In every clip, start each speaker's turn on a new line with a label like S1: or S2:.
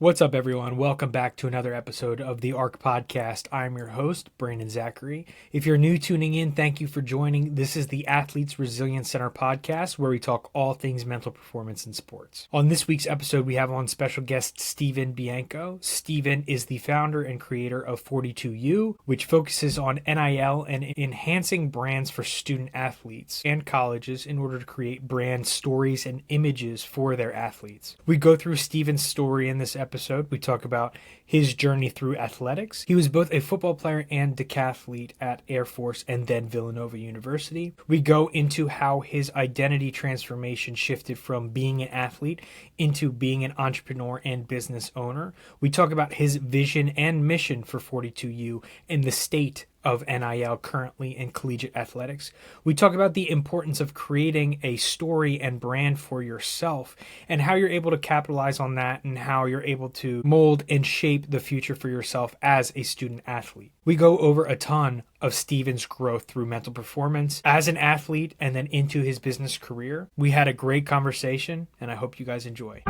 S1: What's up, everyone? Welcome back to another episode of the ARC Podcast. I'm your host, Brandon Zachary. If you're new tuning in, thank you for joining. This is the Athletes Resilience Center podcast, where we talk all things mental performance in sports. On this week's episode, we have on special guest Stephen Bienko. Stephen is the founder and creator of 42U, which focuses on NIL and enhancing brands for student athletes and colleges in order to create brand stories and images for their athletes. We go through Stephen's story in this episode. We talk about his journey through athletics. He was both a football player and decathlete at Air Force and then Villanova University. We go into how his identity transformation shifted from being an athlete into being an entrepreneur and business owner. We talk about his vision and mission for 42U and the state of NIL currently in collegiate athletics. We talk about the importance of creating a story and brand for yourself and how you're able to capitalize on that and how you're able to mold and shape the future for yourself as a student athlete. We go over a ton of Stephen's growth through mental performance as an athlete and then into his business career. We had a great conversation and I hope you guys enjoy.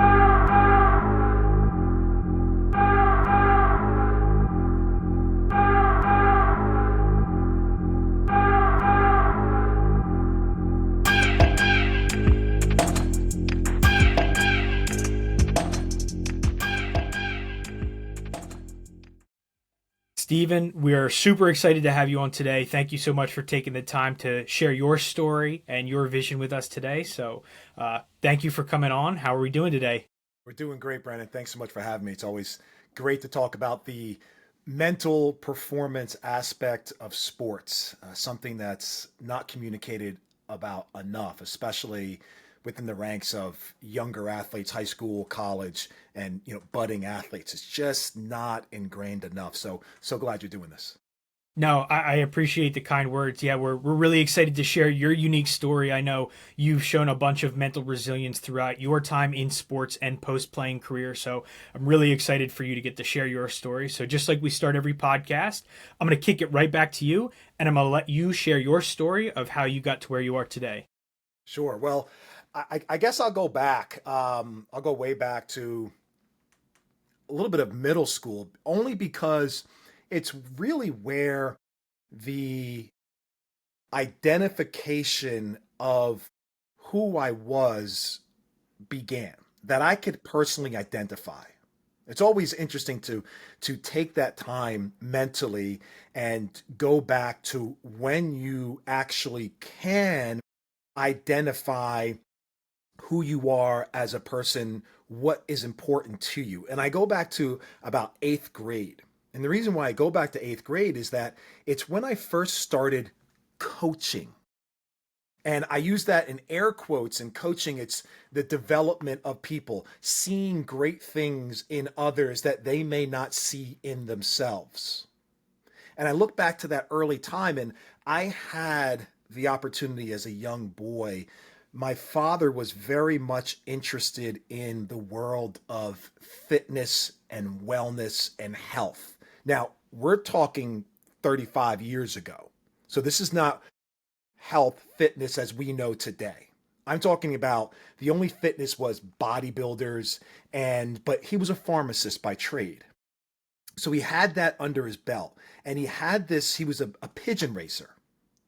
S1: Stephen, we are super excited to have you on today. Thank you so much for taking the time to share your story and your vision with us today. So thank you for coming on. How are we doing today?
S2: We're doing great, Brandon. Thanks so much for having me. It's always great to talk about the mental performance aspect of sports, something that's not communicated about enough, especially within the ranks of younger athletes, high school, college, and budding athletes. It's just not ingrained enough. So glad you're doing this.
S1: No, I appreciate the kind words. Yeah, we're really excited to share your unique story. I know you've shown a bunch of mental resilience throughout your time in sports and post-playing career. So I'm really excited for you to get to share your story. So just like we start every podcast, I'm going to kick it right back to you, and I'm going to let you share your story of how you got to where you are today.
S2: Sure. Well, I guess I'll go back. I'll go way back to a little bit of middle school, only because it's really where the identification of who I was began, that I could personally identify. It's always interesting to take that time mentally and go back to when you actually can identify who you are as a person, what is important to you. And I go back to about eighth grade. And the reason why I go back to eighth grade is that it's when I first started coaching. And I use that in air quotes. In coaching, it's the development of people, seeing great things in others that they may not see in themselves. And I look back to that early time, and I had the opportunity as a young boy. My father was very much interested in the world of fitness and wellness and health. Now, we're talking 35 years ago. So this is not health, fitness as we know today. I'm talking about the only fitness was bodybuilders, but he was a pharmacist by trade. So he had that under his belt, and he was a pigeon racer.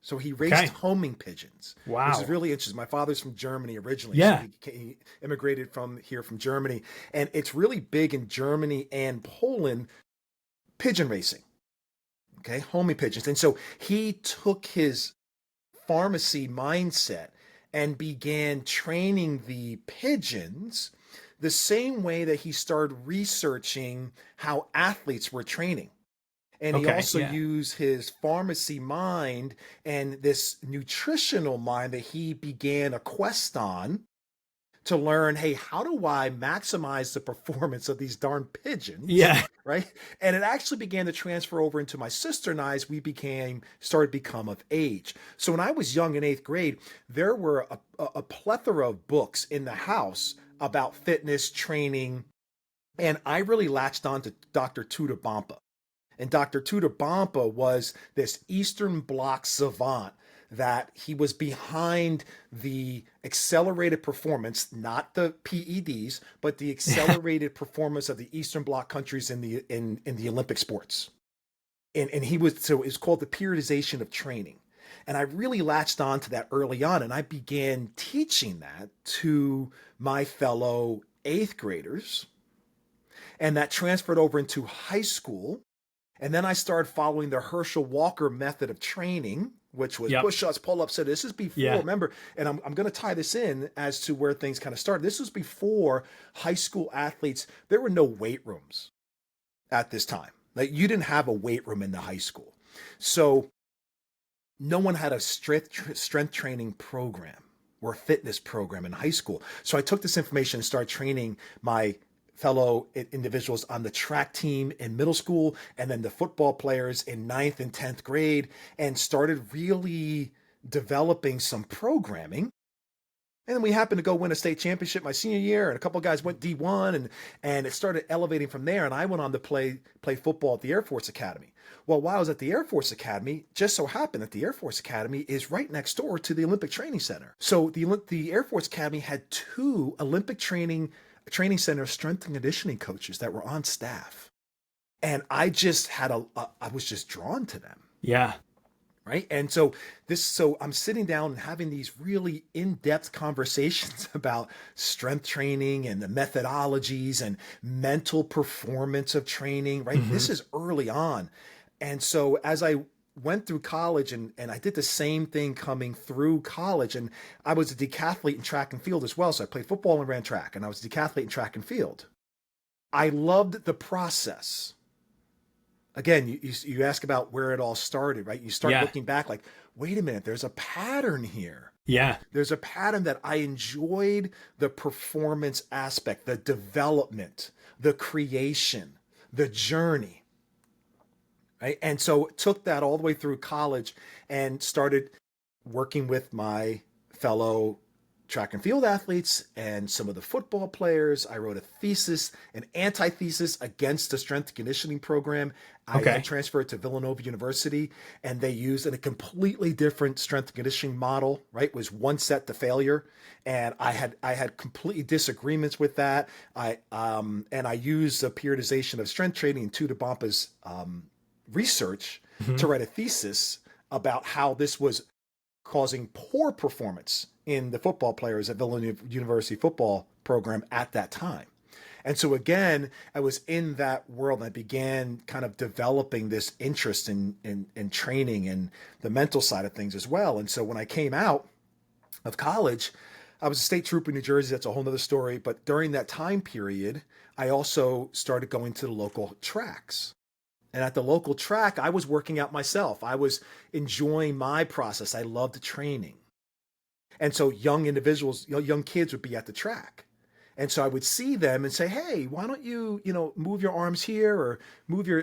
S2: So he raised homing pigeons,
S1: Wow.
S2: Which is really interesting. My father's from Germany originally.
S1: Yeah.
S2: So he immigrated from Germany. And it's really big in Germany and Poland, pigeon racing, homing pigeons. And so he took his pharmacy mindset and began training the pigeons the same way that he started researching how athletes were training. And he also used his pharmacy mind and this nutritional mind that he began a quest on to learn, hey, how do I maximize the performance of these darn pigeons?
S1: Yeah.
S2: Right. And it actually began to transfer over into my sister and I as we started to become of age. So when I was young in eighth grade, there were a plethora of books in the house about fitness training. And I really latched on to Dr. Tudor Bompa. And Dr. Tudor Bompa was this Eastern Bloc savant that he was behind the accelerated performance, not the PEDs, but the accelerated performance of the Eastern Bloc countries in the Olympic sports. And he was, so it's called the periodization of training. And I really latched on to that early on, and I began teaching that to my fellow eighth graders. And that transferred over into high school. And then I started following the Herschel Walker method of training, which was push-ups, pull-ups. So this is before, remember, and I'm going to tie this in as to where things kind of started. This was before high school athletes. There were no weight rooms at this time. Like, you didn't have a weight room in the high school. So no one had a strength training program or a fitness program in high school. So I took this information and started training my fellow individuals on the track team in middle school, and then the football players in 9th and 10th grade, and started really developing some programming. And then we happened to go win a state championship my senior year, and a couple of guys went D1, and it started elevating from there. And I went on to play football at the Air Force Academy. Well, while I was at the Air Force Academy, just so happened that the Air Force Academy is right next door to the Olympic Training Center. So the Air Force Academy had 2 Olympic training center strength and conditioning coaches that were on staff. And I just had I was just drawn to them.
S1: Yeah.
S2: Right. And so I'm sitting down and having these really in-depth conversations about strength training and the methodologies and mental performance of training. Right. This is early on. And so as I went through college, and I did the same thing coming through college, and I was a decathlete in track and field as well. So I played football and ran track, and I was a decathlete in track and field. I loved the process. Again, you ask about where it all started, right? You start looking back like, wait a minute, there's a pattern here.
S1: Yeah.
S2: There's a pattern that I enjoyed the performance aspect, the development, the creation, the journey. Right? And so took that all the way through college and started working with my fellow track and field athletes and some of the football players. I wrote a thesis, an antithesis against the strength and conditioning program. I transferred to Villanova University, and they used a completely different strength and conditioning model, right? It was one set to failure. And I had completely disagreements with that. And I used the periodization of strength training and Tuta Bompa's research to write a thesis about how this was causing poor performance in the football players at Villanova University football program at that time. And so again, I was in that world, and I began kind of developing this interest in training and the mental side of things as well. And so when I came out of college, I was a state trooper in New Jersey. That's a whole nother story. But during that time period, I also started going to the local tracks. And at the local track, I was working out myself. I was enjoying my process. I loved training. And so young individuals, young kids would be at the track. And so I would see them and say, hey, why don't you, move your arms here, or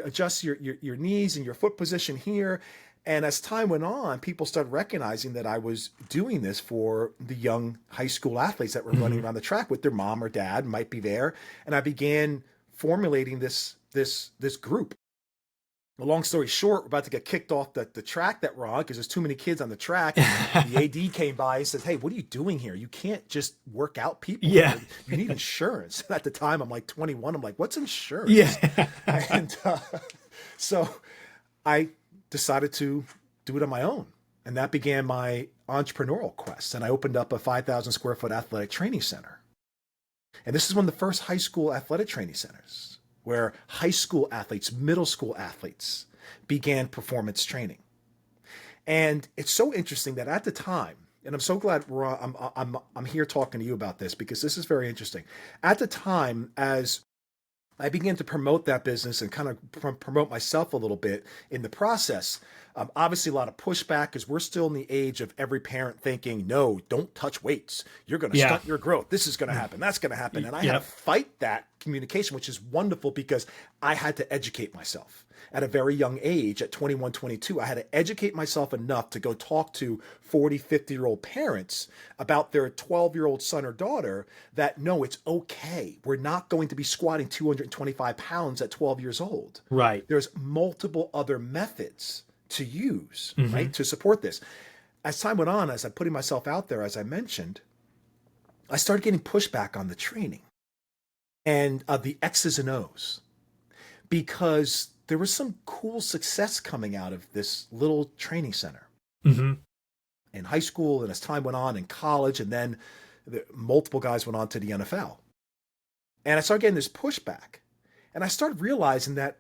S2: adjust your knees and your foot position here. And as time went on, people started recognizing that I was doing this for the young high school athletes that were running around the track with their mom or dad might be there. And I began formulating this group. The long story short, we're about to get kicked off the track that we're on because there's too many kids on the track. And the AD came by and says, hey, what are you doing here? You can't just work out people.
S1: Yeah.
S2: You need insurance. At the time, I'm like 21. I'm like, what's insurance?
S1: Yeah.
S2: And so I decided to do it on my own. And that began my entrepreneurial quest. And I opened up a 5,000 square foot athletic training center. And this is one of the first high school athletic training centers where high school athletes, middle school athletes began performance training. And it's so interesting that at the time, and I'm so glad I'm here talking to you about this because this is very interesting. At the time, as I began to promote that business and kind of promote myself a little bit in the process, obviously a lot of pushback because we're still in the age of every parent thinking, no, don't touch weights. You're going to stunt your growth. This is going to happen. That's going to happen. And I had to fight that communication, which is wonderful because I had to educate myself. At a very young age, at 21, 22, I had to educate myself enough to go talk to 40, 50-year-old parents about their 12-year-old son or daughter that, no, it's okay. We're not going to be squatting 225 pounds at 12 years old.
S1: Right.
S2: There's multiple other methods to use, right, to support this. as time went on, as I putting myself out there, as I mentioned, I started getting pushback on the training and the X's and O's because there was some cool success coming out of this little training center
S1: Hmm.
S2: in high school, and as time went on in college, and then multiple guys went on to the NFL. And I started getting this pushback. And I started realizing that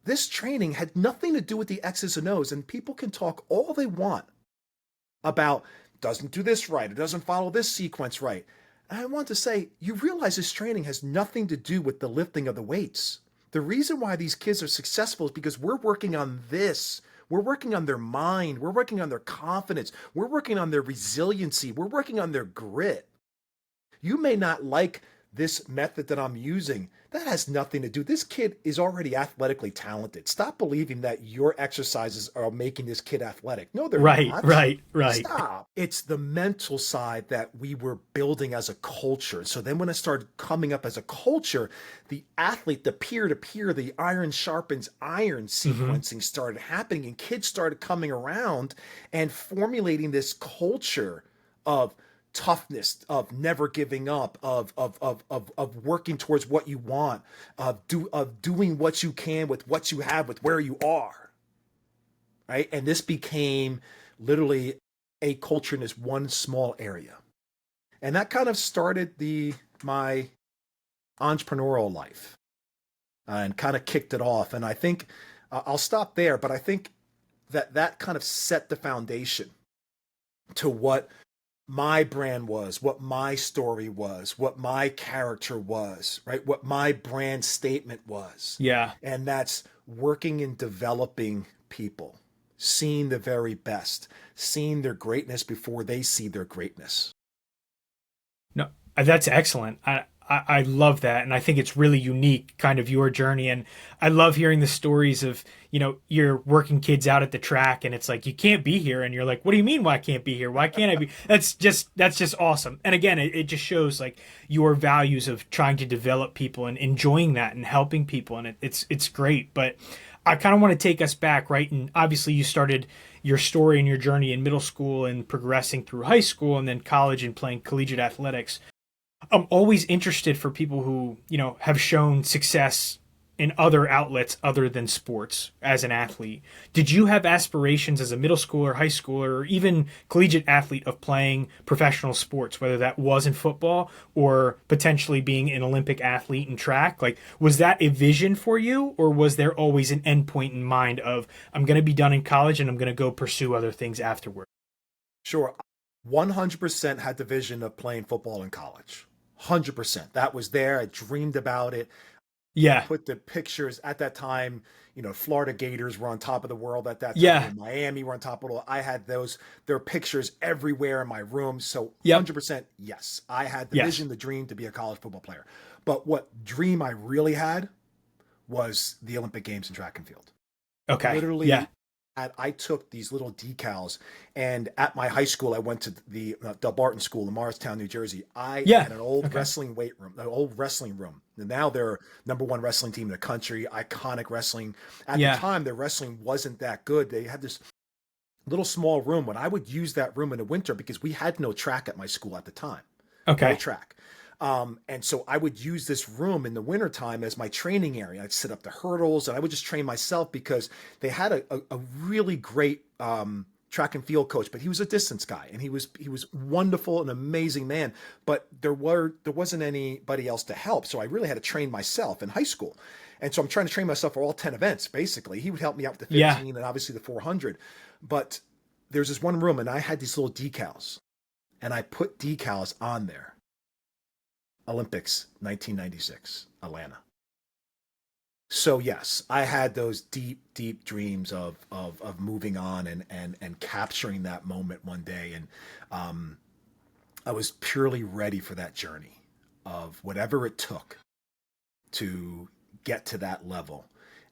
S2: this training had nothing to do with the X's and O's. And people can talk all they want about doesn't do this right, it doesn't follow this sequence right. And I want to say, you realize this training has nothing to do with the lifting of the weights. The reason why these kids are successful is because we're working on this. We're working on their mind. We're working on their confidence. We're working on their resiliency. We're working on their grit. You may not like this method that I'm using. That has nothing to do. This kid is already athletically talented. Stop believing that your exercises are making this kid athletic. No, they're
S1: Right,
S2: not.
S1: right, right.
S2: Stop. It's the mental side that we were building as a culture. So then when it started coming up as a culture, the athlete, the peer to peer, the iron sharpens iron
S1: Hmm.
S2: sequencing started happening, and kids started coming around and formulating this culture of toughness, of never giving up, of working towards what you want, of doing what you can with what you have, with where you are, right? And this became literally a culture in this one small area, and that kind of started the my entrepreneurial life, and kind of kicked it off. And I think I'll stop there, but I think that that kind of set the foundation to what my brand was, what my story was, what my character was, right? What my brand statement was.
S1: Yeah.
S2: And that's working and developing people, seeing the very best, seeing their greatness before they see their greatness.
S1: No, that's excellent. I love that. And I think it's really unique, kind of your journey. And I love hearing the stories of, you're working kids out at the track and it's like, you can't be here. And you're like, what do you mean, why I can't be here? Why can't I be? That's just awesome. And again, it just shows like your values of trying to develop people and enjoying that and helping people. And it's great. But I kind of want to take us back, right? And obviously you started your story and your journey in middle school and progressing through high school and then college and playing collegiate athletics. I'm always interested for people who, have shown success in other outlets other than sports as an athlete. Did you have aspirations as a middle schooler, high schooler, or even collegiate athlete of playing professional sports, whether that was in football or potentially being an Olympic athlete in track? Like, was that a vision for you, or was there always an endpoint in mind of, I'm going to be done in college and I'm going to go pursue other things afterward?
S2: Sure. 100% had the vision of playing football in college. 100%. That was there. I dreamed about it.
S1: Yeah.
S2: Put the pictures at that time. Florida Gators were on top of the world at that time.
S1: Yeah.
S2: In Miami were on top of the world. I had those. There are pictures everywhere in my room. So
S1: Yep.
S2: 100%, yes. I had the
S1: Yes.
S2: vision, the dream to be a college football player. But what dream I really had was the Olympic Games in track and field.
S1: Okay.
S2: Literally,
S1: Yeah.
S2: I took these little decals, and at my high school, I went to the Del Barton School in Morristown, New Jersey. I
S1: Yeah.
S2: had an old
S1: Okay.
S2: wrestling weight room, an old wrestling room. And now they're number one wrestling team in the country, iconic wrestling. At the
S1: Yeah.
S2: time, their wrestling wasn't that good. They had this little small room. When I would use that room in the winter, because we had no track at my school at the time, no
S1: Okay.
S2: track. And so I would use this room in the wintertime as my training area. I'd set up the hurdles and I would just train myself because they had a really great track and field coach, but he was a distance guy and he was wonderful, an amazing man. But there wasn't anybody else to help. So I really had to train myself in high school. And so I'm trying to train myself for all 10 events, basically. He would help me out with the
S1: Yeah.
S2: 15 and obviously the 400. But there's this one room and I had these little decals and I put decals on there. Olympics 1996, Atlanta. So yes, I had those deep dreams of moving on and capturing that moment one day, and I was purely ready for that journey of whatever it took to get to that level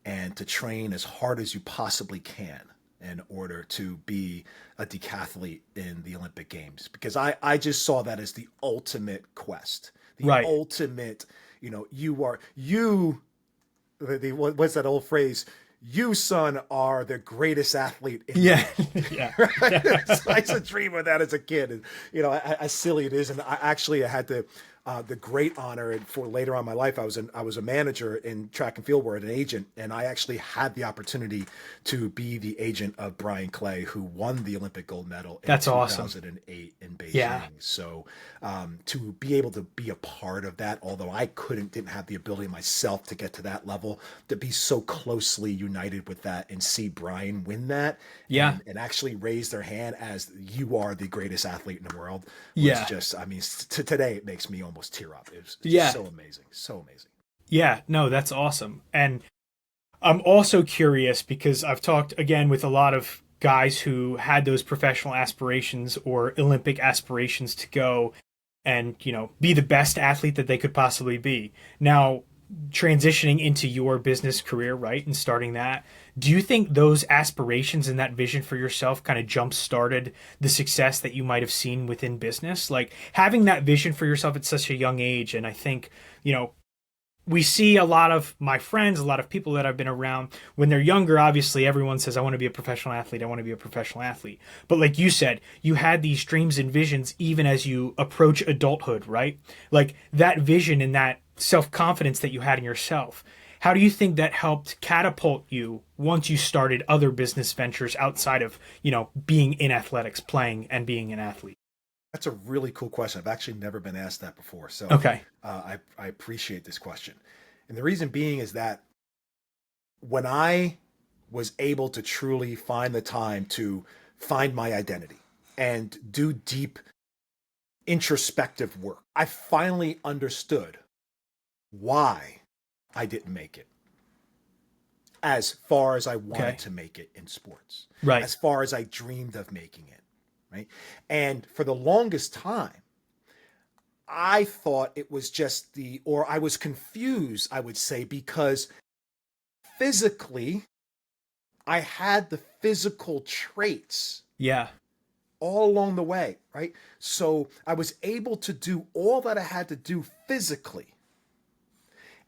S2: and to train as hard as you possibly can in order to be a decathlete in the Olympic Games, because I just saw that as the ultimate quest, the
S1: Right.
S2: ultimate, you are you. What's that old phrase? you, son, are the greatest athlete in the
S1: Yeah.
S2: world.
S1: Yeah.
S2: Right? So I used to dream of that as a kid. And, as silly it is. And I had the great honor, and for later on in my life, I was a manager in track and field, where an agent, and I actually had the opportunity to be the agent of Brian Clay, who won the Olympic gold medal in
S1: That's awesome.
S2: 2008 in Beijing.
S1: Yeah.
S2: So to be able to be a part of that, although I didn't have the ability myself to get to that level, to be so closely united with that and see Brian win that,
S1: Yeah.
S2: and actually raise their hand as you are the greatest athlete in the world, was
S1: Yeah.
S2: just, I mean, to today, it makes me almost tear up. It was
S1: Yeah.
S2: so amazing. So amazing.
S1: Yeah. No, that's awesome. And I'm also curious because I've talked again with a lot of guys who had those professional aspirations or Olympic aspirations to go and, be the best athlete that they could possibly be. Now, transitioning into your business career, right, and starting that, do you think those aspirations and that vision for yourself kind of jump started the success that you might have seen within business? Like having that vision for yourself at such a young age. And I think, we see a lot of my friends, a lot of people that I've been around when they're younger. Obviously, everyone says, I want to be a professional athlete. I want to be a professional athlete. But like you said, you had these dreams and visions even as you approach adulthood, right? Like that vision and that self-confidence that you had in yourself. How do you think that helped catapult you once you started other business ventures outside of, being in athletics, playing and being an athlete?
S2: That's a really cool question. I've actually never been asked that before. So
S1: Okay.
S2: I appreciate this question. And the reason being is that when I was able to truly find the time to find my identity and do deep introspective work, I finally understood why I didn't make it as far as I wanted
S1: Okay.
S2: to make it in sports,
S1: Right.
S2: as far as I dreamed of making it. Right. And for the longest time, I thought it was just or I was confused, I would say, because physically, I had the physical traits
S1: Yeah.
S2: all along the way, right? So I was able to do all that I had to do physically.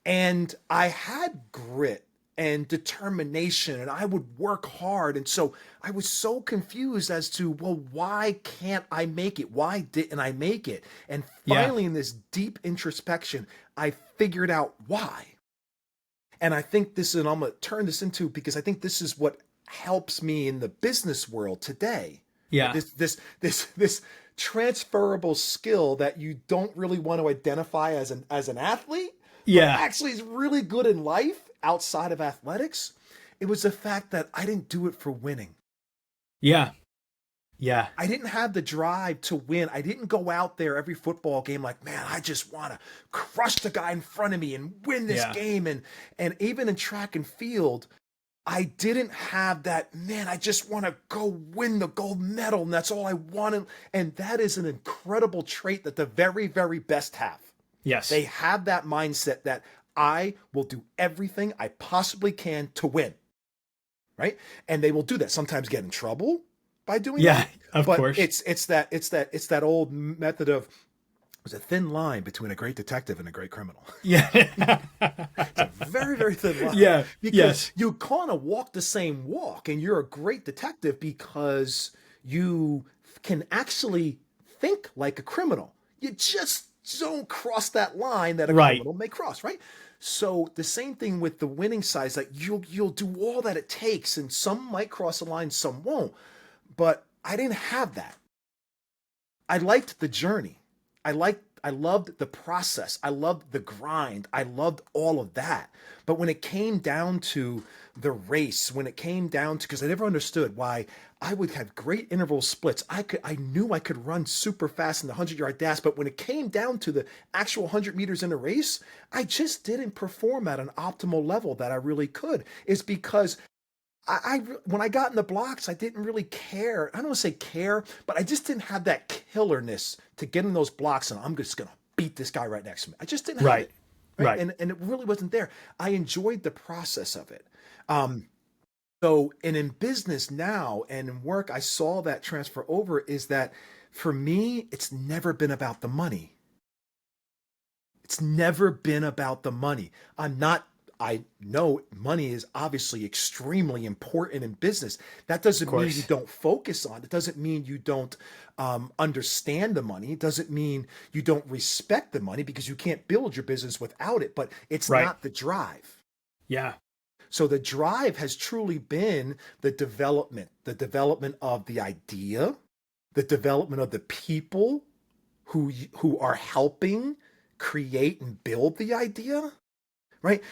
S2: And I had grit and determination, and I would work hard. And so I was so confused as to, well, why can't I make it? Why didn't I make it? And
S1: Yeah.
S2: finally, in this deep introspection, I figured out why. And I think and I'm going to turn this into, because I think this is what helps me in the business world today.
S1: Yeah.
S2: This transferable skill that you don't really want to identify as an athlete, but
S1: Yeah.
S2: actually is really good in life outside of athletics. It was the fact that I didn't do it for winning.
S1: Yeah. Yeah.
S2: I didn't have the drive to win. I didn't go out there every football game like, man, I just want to crush the guy in front of me and win this
S1: Yeah.
S2: game. And even in track and field, I didn't have that, man, I just want to go win the gold medal, and that's all I wanted. And that is an incredible trait that the very, very best have.
S1: Yes.
S2: They have that mindset that I will do everything I possibly can to win, right? And they will do that. Sometimes get in trouble by doing
S1: Yeah,
S2: that.
S1: of
S2: But
S1: course.
S2: it's that old method of, there's a thin line between a great detective and a great criminal.
S1: Yeah.
S2: It's a very, very thin line.
S1: Yeah.
S2: Because
S1: Yes.
S2: you kind of walk the same walk, and you're a great detective because you can actually think like a criminal. You just don't cross that line that a
S1: Right.
S2: criminal may cross, right? So the same thing with the winning side is that you'll do all that it takes, and some might cross the line, some won't. But I didn't have that. I liked the journey. I loved the process. I loved the grind. I loved all of that. But when it came down to the race, when it came down to, because I never understood why I would have great interval splits. I knew I could run super fast in the 100-yard dash, but when it came down to the actual 100 meters in a race, I just didn't perform at an optimal level that I really could. It's because when I got in the blocks, I didn't really care. I don't want to say care, but I just didn't have that killerness to get in those blocks and I'm just going to beat this guy right next to me. I just didn't have
S1: Right.
S2: it. Right.
S1: Right.
S2: And it really wasn't there. I enjoyed the process of it. And in business now and in work, I saw that transfer over, is that for me, it's never been about the money. It's never been about the money. I know money is obviously extremely important in business. That
S1: Of
S2: doesn't mean you
S1: course.
S2: don't focus on it. It doesn't mean you don't understand the money. It doesn't mean you don't respect the money, because you can't build your business without it. But it's
S1: Right.
S2: not the drive.
S1: Yeah.
S2: So the drive has truly been the development of the idea, the development of the people who are helping create and build the idea, right?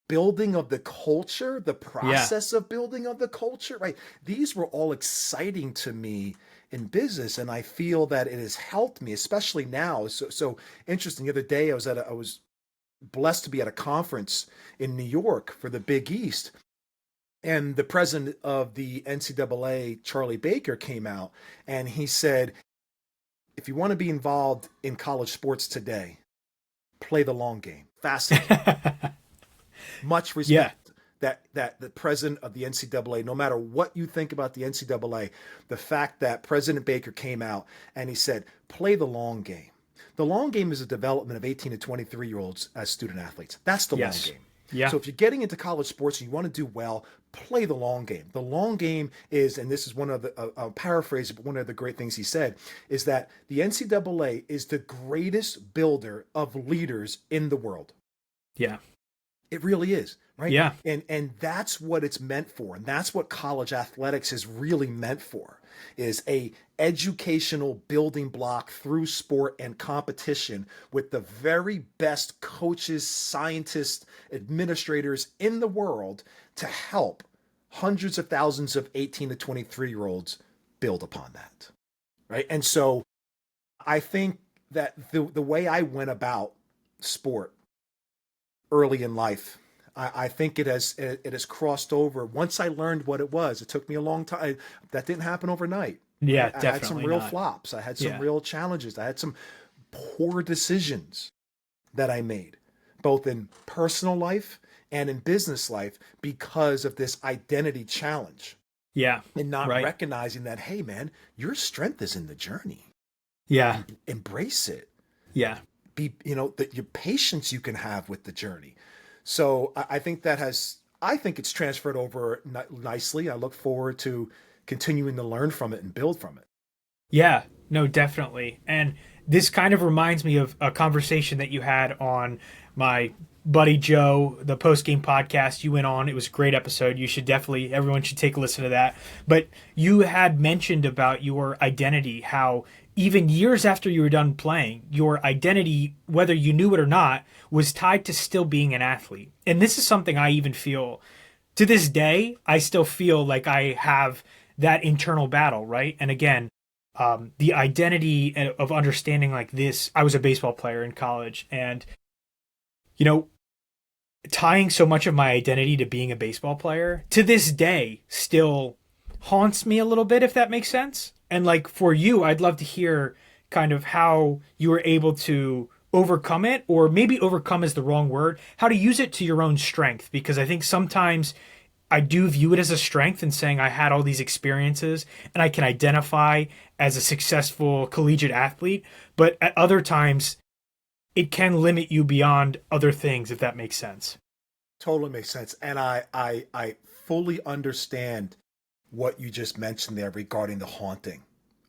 S2: Building of the culture, the
S1: Yeah.
S2: process of building of the culture, right? These were all exciting to me in business, and I feel that it has helped me, especially now. So interesting. The other day, I was blessed to be at a conference in New York for the Big East, and the president of the NCAA, Charlie Baker, came out and he said, "If you want to be involved in college sports today, play the long game. Fascinating." Much
S1: Yeah.
S2: respect that the president of the NCAA, no matter what you think about the NCAA, the fact that President Baker came out and he said, play the long game. The long game is the development of 18 to 23-year-olds as student athletes. That's the long
S1: Yes.
S2: game.
S1: Yeah.
S2: So if you're getting into college sports and you want to do well, play the long game. The long game is, and this is one of the, I'll paraphrase, but one of the great things he said, is that the NCAA is the greatest builder of leaders in the world.
S1: Yeah.
S2: It really is, right?
S1: Yeah.
S2: And that's what it's meant for. And that's what college athletics is really meant for, is a educational building block through sport and competition with the very best coaches, scientists, administrators in the world to help hundreds of thousands of 18 to 23-year-olds build upon that. Right. And so I think that the way I went about sport early in life, I think it has crossed over. Once I learned what it was, it took me a long time. That didn't happen overnight.
S1: Yeah.
S2: Right? I had some
S1: Definitely
S2: real
S1: not.
S2: flops. I had some
S1: Yeah.
S2: real challenges. I had some poor decisions that I made, both in personal life and in business life, because of this identity challenge
S1: Yeah.
S2: and not
S1: Right.
S2: recognizing that, hey, man, your strength is in the journey.
S1: Yeah.
S2: Embrace it.
S1: Yeah.
S2: Be, that your patience you can have with the journey. So I think I think it's transferred over nicely. I look forward to continuing to learn from it and build from it.
S1: Yeah, no, definitely. And this kind of reminds me of a conversation that you had on my buddy Joe, the post game podcast you went on. It was a great episode. Everyone should take a listen to that. But you had mentioned about your identity, how even years after you were done playing, your identity, whether you knew it or not, was tied to still being an athlete. And this is something I even feel to this day. I still feel like I have that internal battle, right? And again, the identity of understanding like this. I was a baseball player in college, and you know, tying so much of my identity to being a baseball player to this day still haunts me a little bit, if that makes sense. And like for you, I'd love to hear kind of how you were able to overcome it, or maybe overcome is the wrong word, how to use it to your own strength, because I think sometimes I do view it as a strength in saying I had all these experiences and I can identify as a successful collegiate athlete, but at other times it can limit you beyond other things, if that makes sense.
S2: Totally makes sense. And I fully understand what you just mentioned there regarding the haunting.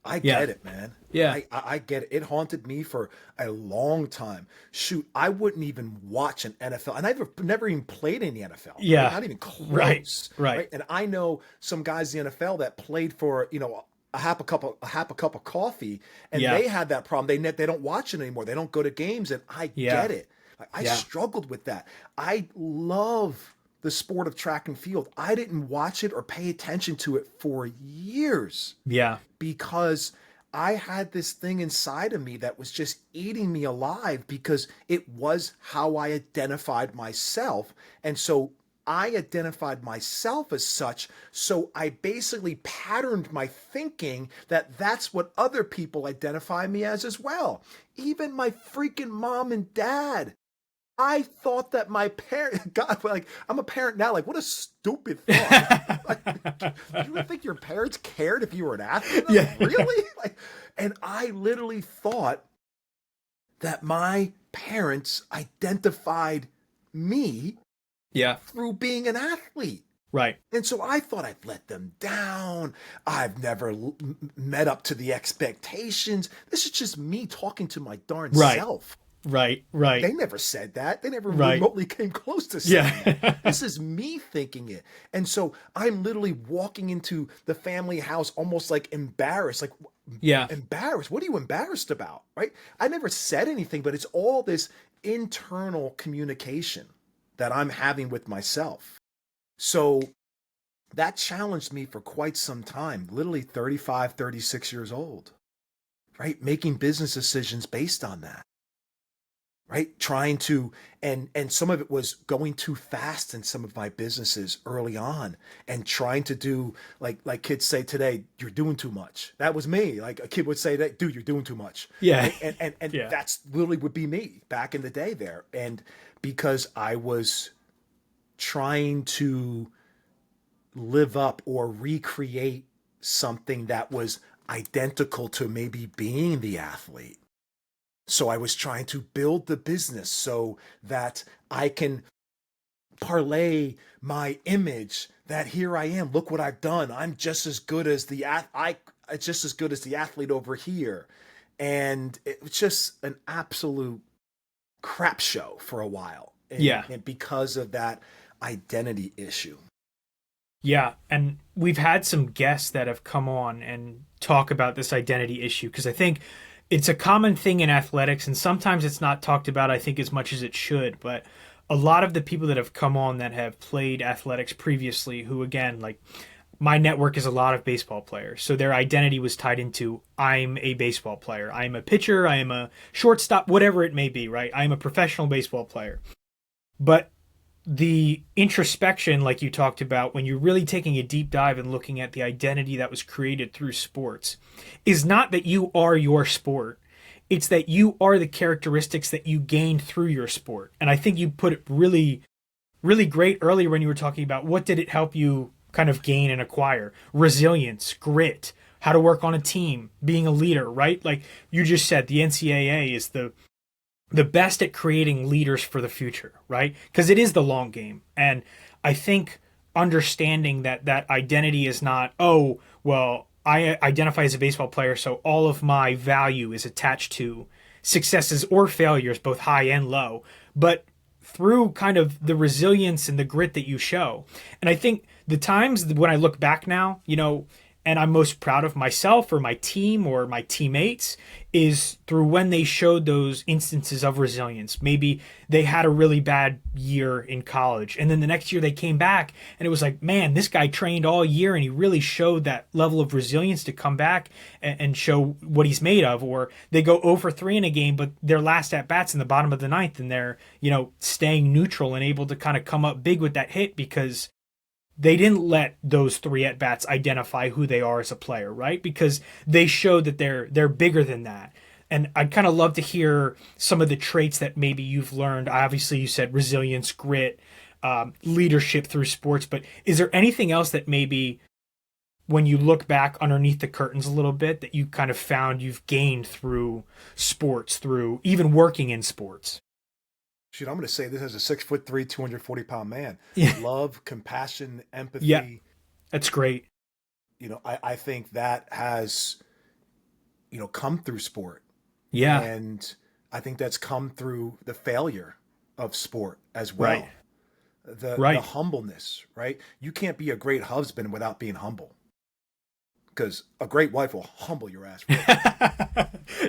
S2: I
S1: Yeah.
S2: get it, man.
S1: Yeah.
S2: I get it. It haunted me for a long time. Shoot, I wouldn't even watch an NFL, and I've never even played in the NFL. Right?
S1: Yeah.
S2: Not even
S1: Right.
S2: close.
S1: Right.
S2: Right. And I know some guys in the NFL that played for a half a cup of coffee, and
S1: Yeah.
S2: they had that problem. They don't watch it anymore. They don't go to games, and I
S1: Yeah.
S2: get it. I
S1: Yeah.
S2: struggled with that. I love the sport of track and field. I didn't watch it or pay attention to it for years
S1: Yeah.
S2: because I had this thing inside of me that was just eating me alive, because it was how I identified myself. And so I identified myself as such. So I basically patterned my thinking that that's what other people identify me as well. Even my freaking mom and dad. I thought that my parent, God, like, I'm a parent now. Like, what a stupid thought. Like, you would think your parents cared if you were an athlete? I'm
S1: Yeah.
S2: like, really? Like, and I literally thought that my parents identified me
S1: Yeah.
S2: through being an athlete.
S1: Right.
S2: And so I thought I'd let them down. I've never met up to the expectations. This is just me talking to my darn
S1: Right.
S2: self.
S1: Right. Right.
S2: They never said that. They never
S1: Right.
S2: remotely came close to saying that.
S1: Yeah.
S2: This is me thinking it. And so I'm literally walking into the family house almost like embarrassed, like,
S1: Yeah.
S2: embarrassed. What are you embarrassed about? Right? I never said anything, but it's all this internal communication that I'm having with myself. So that challenged me for quite some time, literally 35, 36 years old, right? Making business decisions based on that, right? Trying to, and some of it was going too fast in some of my businesses early on and trying to do like kids say today, you're doing too much. That was me. Like a kid would say that, dude, you're doing too much.
S1: Yeah.
S2: Right. And
S1: Yeah.
S2: that's literally would be me back in the day there. And because I was trying to live up or recreate something that was identical to maybe being the athlete. So I was trying to build the business so that I can parlay my image that here I am, look what I've done. I'm just as good as it's just as good as the athlete over here. And it was just an absolute crap show for a while.
S1: Yeah.
S2: And because of that identity issue.
S1: Yeah, and we've had some guests that have come on and talk about this identity issue because I think it's a common thing in athletics and sometimes it's not talked about, I think, as much as it should. But a lot of the people that have come on that have played athletics previously, who, again, like my network is a lot of baseball players. So their identity was tied into I'm a baseball player, I'm a pitcher, I am a shortstop, whatever it may be, right? I'm a professional baseball player. But the introspection, like you talked about, when you're really taking a deep dive and looking at the identity that was created through sports, is not that you are your sport. It's that you are the characteristics that you gained through your sport. And I think you put it really, really great earlier when you were talking about what did it help you kind of gain and acquire? Resilience, grit, how to work on a team, being a leader, right? Like you just said, the NCAA is the best at creating leaders for the future, right? Because it is the long game. And I think understanding that that identity is not, oh, well, I identify as a baseball player, so all of my value is attached to successes or failures, both high and low, but through kind of the resilience and the grit that you show. And I think the times when I look back now, and I'm most proud of myself or my team or my teammates is through when they showed those instances of resilience. Maybe they had a really bad year in college and then the next year they came back and it was like, man, this guy trained all year and he really showed that level of resilience to come back and show what he's made of. Or they go 0 for 3 in a game, but their last at bats in the bottom of the ninth and they're, staying neutral and able to kind of come up big with that hit because they didn't let those 3 at bats identify who they are as a player, right? Because they showed that they're bigger than that. And I'd kind of love to hear some of the traits that maybe you've learned. Obviously, you said resilience, grit, leadership through sports. But is there anything else that maybe when you look back underneath the curtains a little bit that you kind of found you've gained through sports, through even working in sports?
S2: Shoot, I'm going to say this as a 6'3", 240-pound man.
S1: Yeah.
S2: Love, compassion, empathy.
S1: Yeah, that's great.
S2: I think that has, come through sport.
S1: Yeah.
S2: And I think that's come through the failure of sport as well.
S1: Right.
S2: The humbleness, right? You can't be a great husband without being humble. Because a great wife will humble your ass.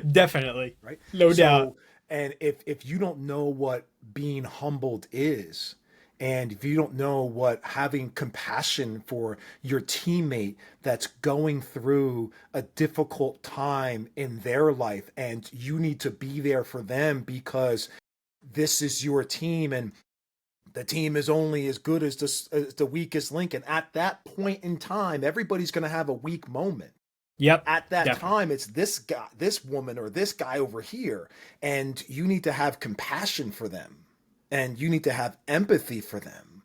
S1: Definitely.
S2: Right?
S1: No doubt.
S2: And if you don't know what being humbled is, and if you don't know what having compassion for your teammate that's going through a difficult time in their life, and you need to be there for them because this is your team and the team is only as good as the weakest link. And at that point in time, everybody's going to have a weak moment.
S1: Yep.
S2: At that
S1: Definitely.
S2: time, it's this guy, this woman, or this guy over here. And you need to have compassion for them. And you need to have empathy for them.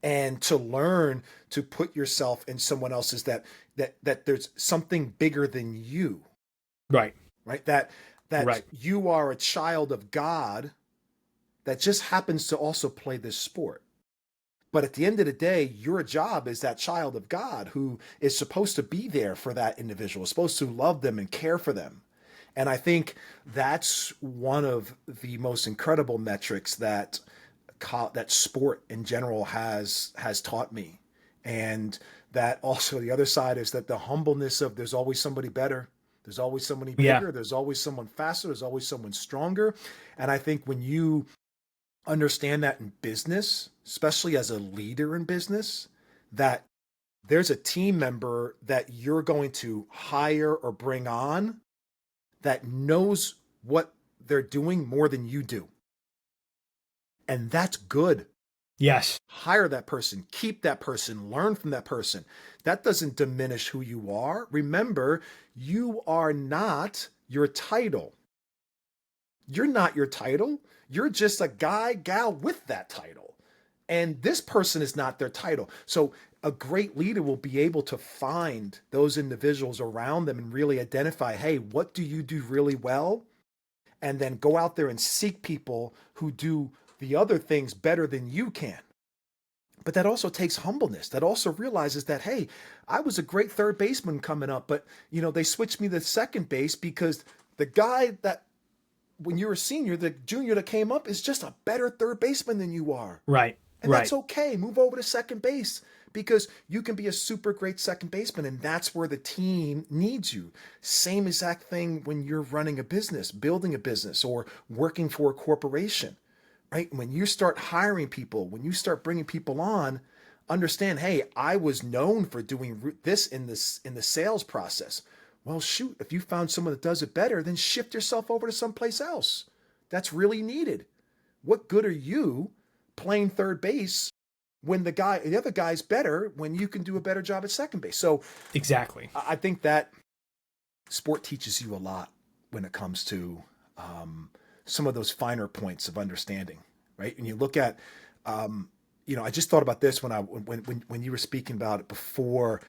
S2: And to learn to put yourself in someone else's that there's something bigger than you.
S1: Right.
S2: Right? That
S1: Right.
S2: you are a child of God that just happens to also play this sport. But at the end of the day, your job is that child of God who is supposed to be there for that individual, is supposed to love them and care for them. And I think that's one of the most incredible metrics that that sport in general has taught me. And that also the other side is that the humbleness of there's always somebody better. There's always somebody
S1: Yeah.
S2: bigger. There's always someone faster. There's always someone stronger. And I think when you understand that in business, especially as a leader in business, that there's a team member that you're going to hire or bring on that knows what they're doing more than you do. And that's good.
S1: Yes.
S2: Hire that person, keep that person, learn from that person. That doesn't diminish who you are. Remember, you are not your title. You're not your title. You're just a guy, gal with that title. And this person is not their title. So a great leader will be able to find those individuals around them and really identify, hey, what do you do really well? And then go out there and seek people who do the other things better than you can. But that also takes humbleness. That also realizes that, hey, I was a great third baseman coming up, but they switched me to second base because the guy that when you were a senior, the junior that came up is just a better third baseman than you are.
S1: Right.
S2: And
S1: Right.
S2: that's okay. Move over to second base because you can be a super great second baseman, and that's where the team needs you. Same exact thing when you're running a business, building a business, or working for a corporation, right? When you start hiring people, when you start bringing people on, understand, hey, I was known for doing this in the sales process. Well, shoot, if you found someone that does it better, then shift yourself over to someplace else. That's really needed. What good are you playing third base when the other guy's better when you can do a better job at second base? So
S1: Exactly.
S2: I think that sport teaches you a lot when it comes to some of those finer points of understanding, right? And you look at, I just thought about this when you were speaking about it before.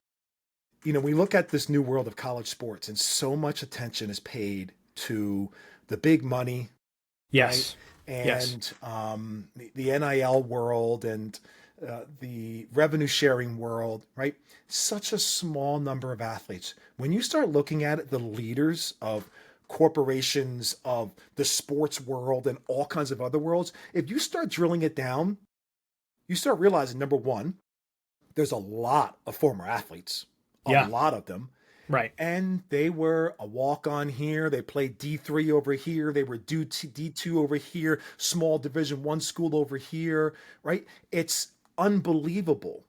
S2: We look at this new world of college sports, and so much attention is paid to the big money, right?
S1: Yes. Yes.
S2: And the NIL world and the revenue sharing world, right? Such a small number of athletes. When you start looking at it, the leaders of corporations, of the sports world, and all kinds of other worlds, if you start drilling it down, you start realizing, number one, there's a lot of former athletes, a
S1: Yeah.
S2: lot of them.
S1: Right.
S2: And they were a walk-on here. They played D3 over here. They were D2 over here. Small Division I school over here, right? It's unbelievable,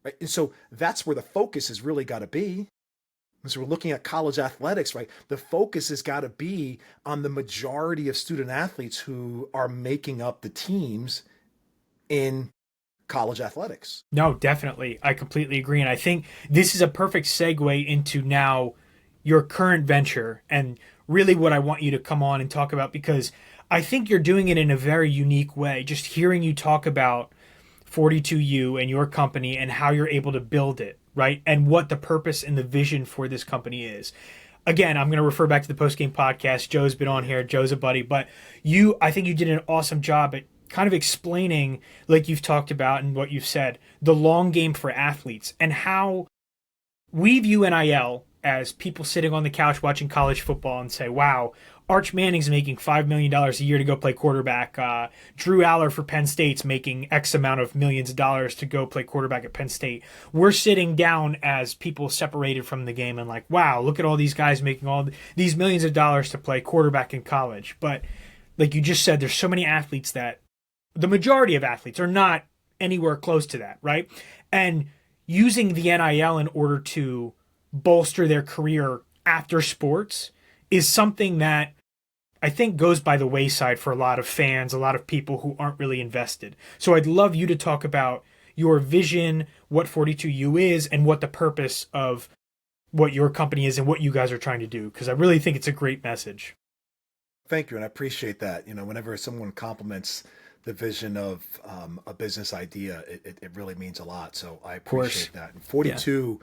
S2: right? And so that's where the focus has really got to be. As we're looking at college athletics, right? The focus has got to be on the majority of student athletes who are making up the teams in college athletics.
S1: No, definitely. I completely agree. And I think this is a perfect segue into now your current venture and really what I want you to come on and talk about, because I think you're doing it in a very unique way. Just hearing you talk about 42U and your company and how you're able to build it, right? And what the purpose and the vision for this company is. Again, I'm going to refer back to the post-game podcast. Joe's been on here. Joe's a buddy. But I think you did an awesome job at kind of explaining, like you've talked about and what you've said, the long game for athletes and how we view NIL as people sitting on the couch watching college football and say, wow, Arch Manning's making $5 million a year to go play quarterback. Drew Aller for Penn State's making X amount of millions of dollars to go play quarterback at Penn State. We're sitting down as people separated from the game and like, wow, look at all these guys making all these millions of dollars to play quarterback in college. But like you just said, there's so many athletes that the majority of athletes are not anywhere close to that, right? And using the NIL in order to bolster their career after sports is something that I think goes by the wayside for a lot of fans, a lot of people who aren't really invested. So I'd love you to talk about your vision, what 42U is, and what the purpose of what your company is and what you guys are trying to do, because I really think it's a great message.
S2: Thank you, and I appreciate that. Whenever someone compliments the vision of a business idea, it really means a lot. So I appreciate that. And 42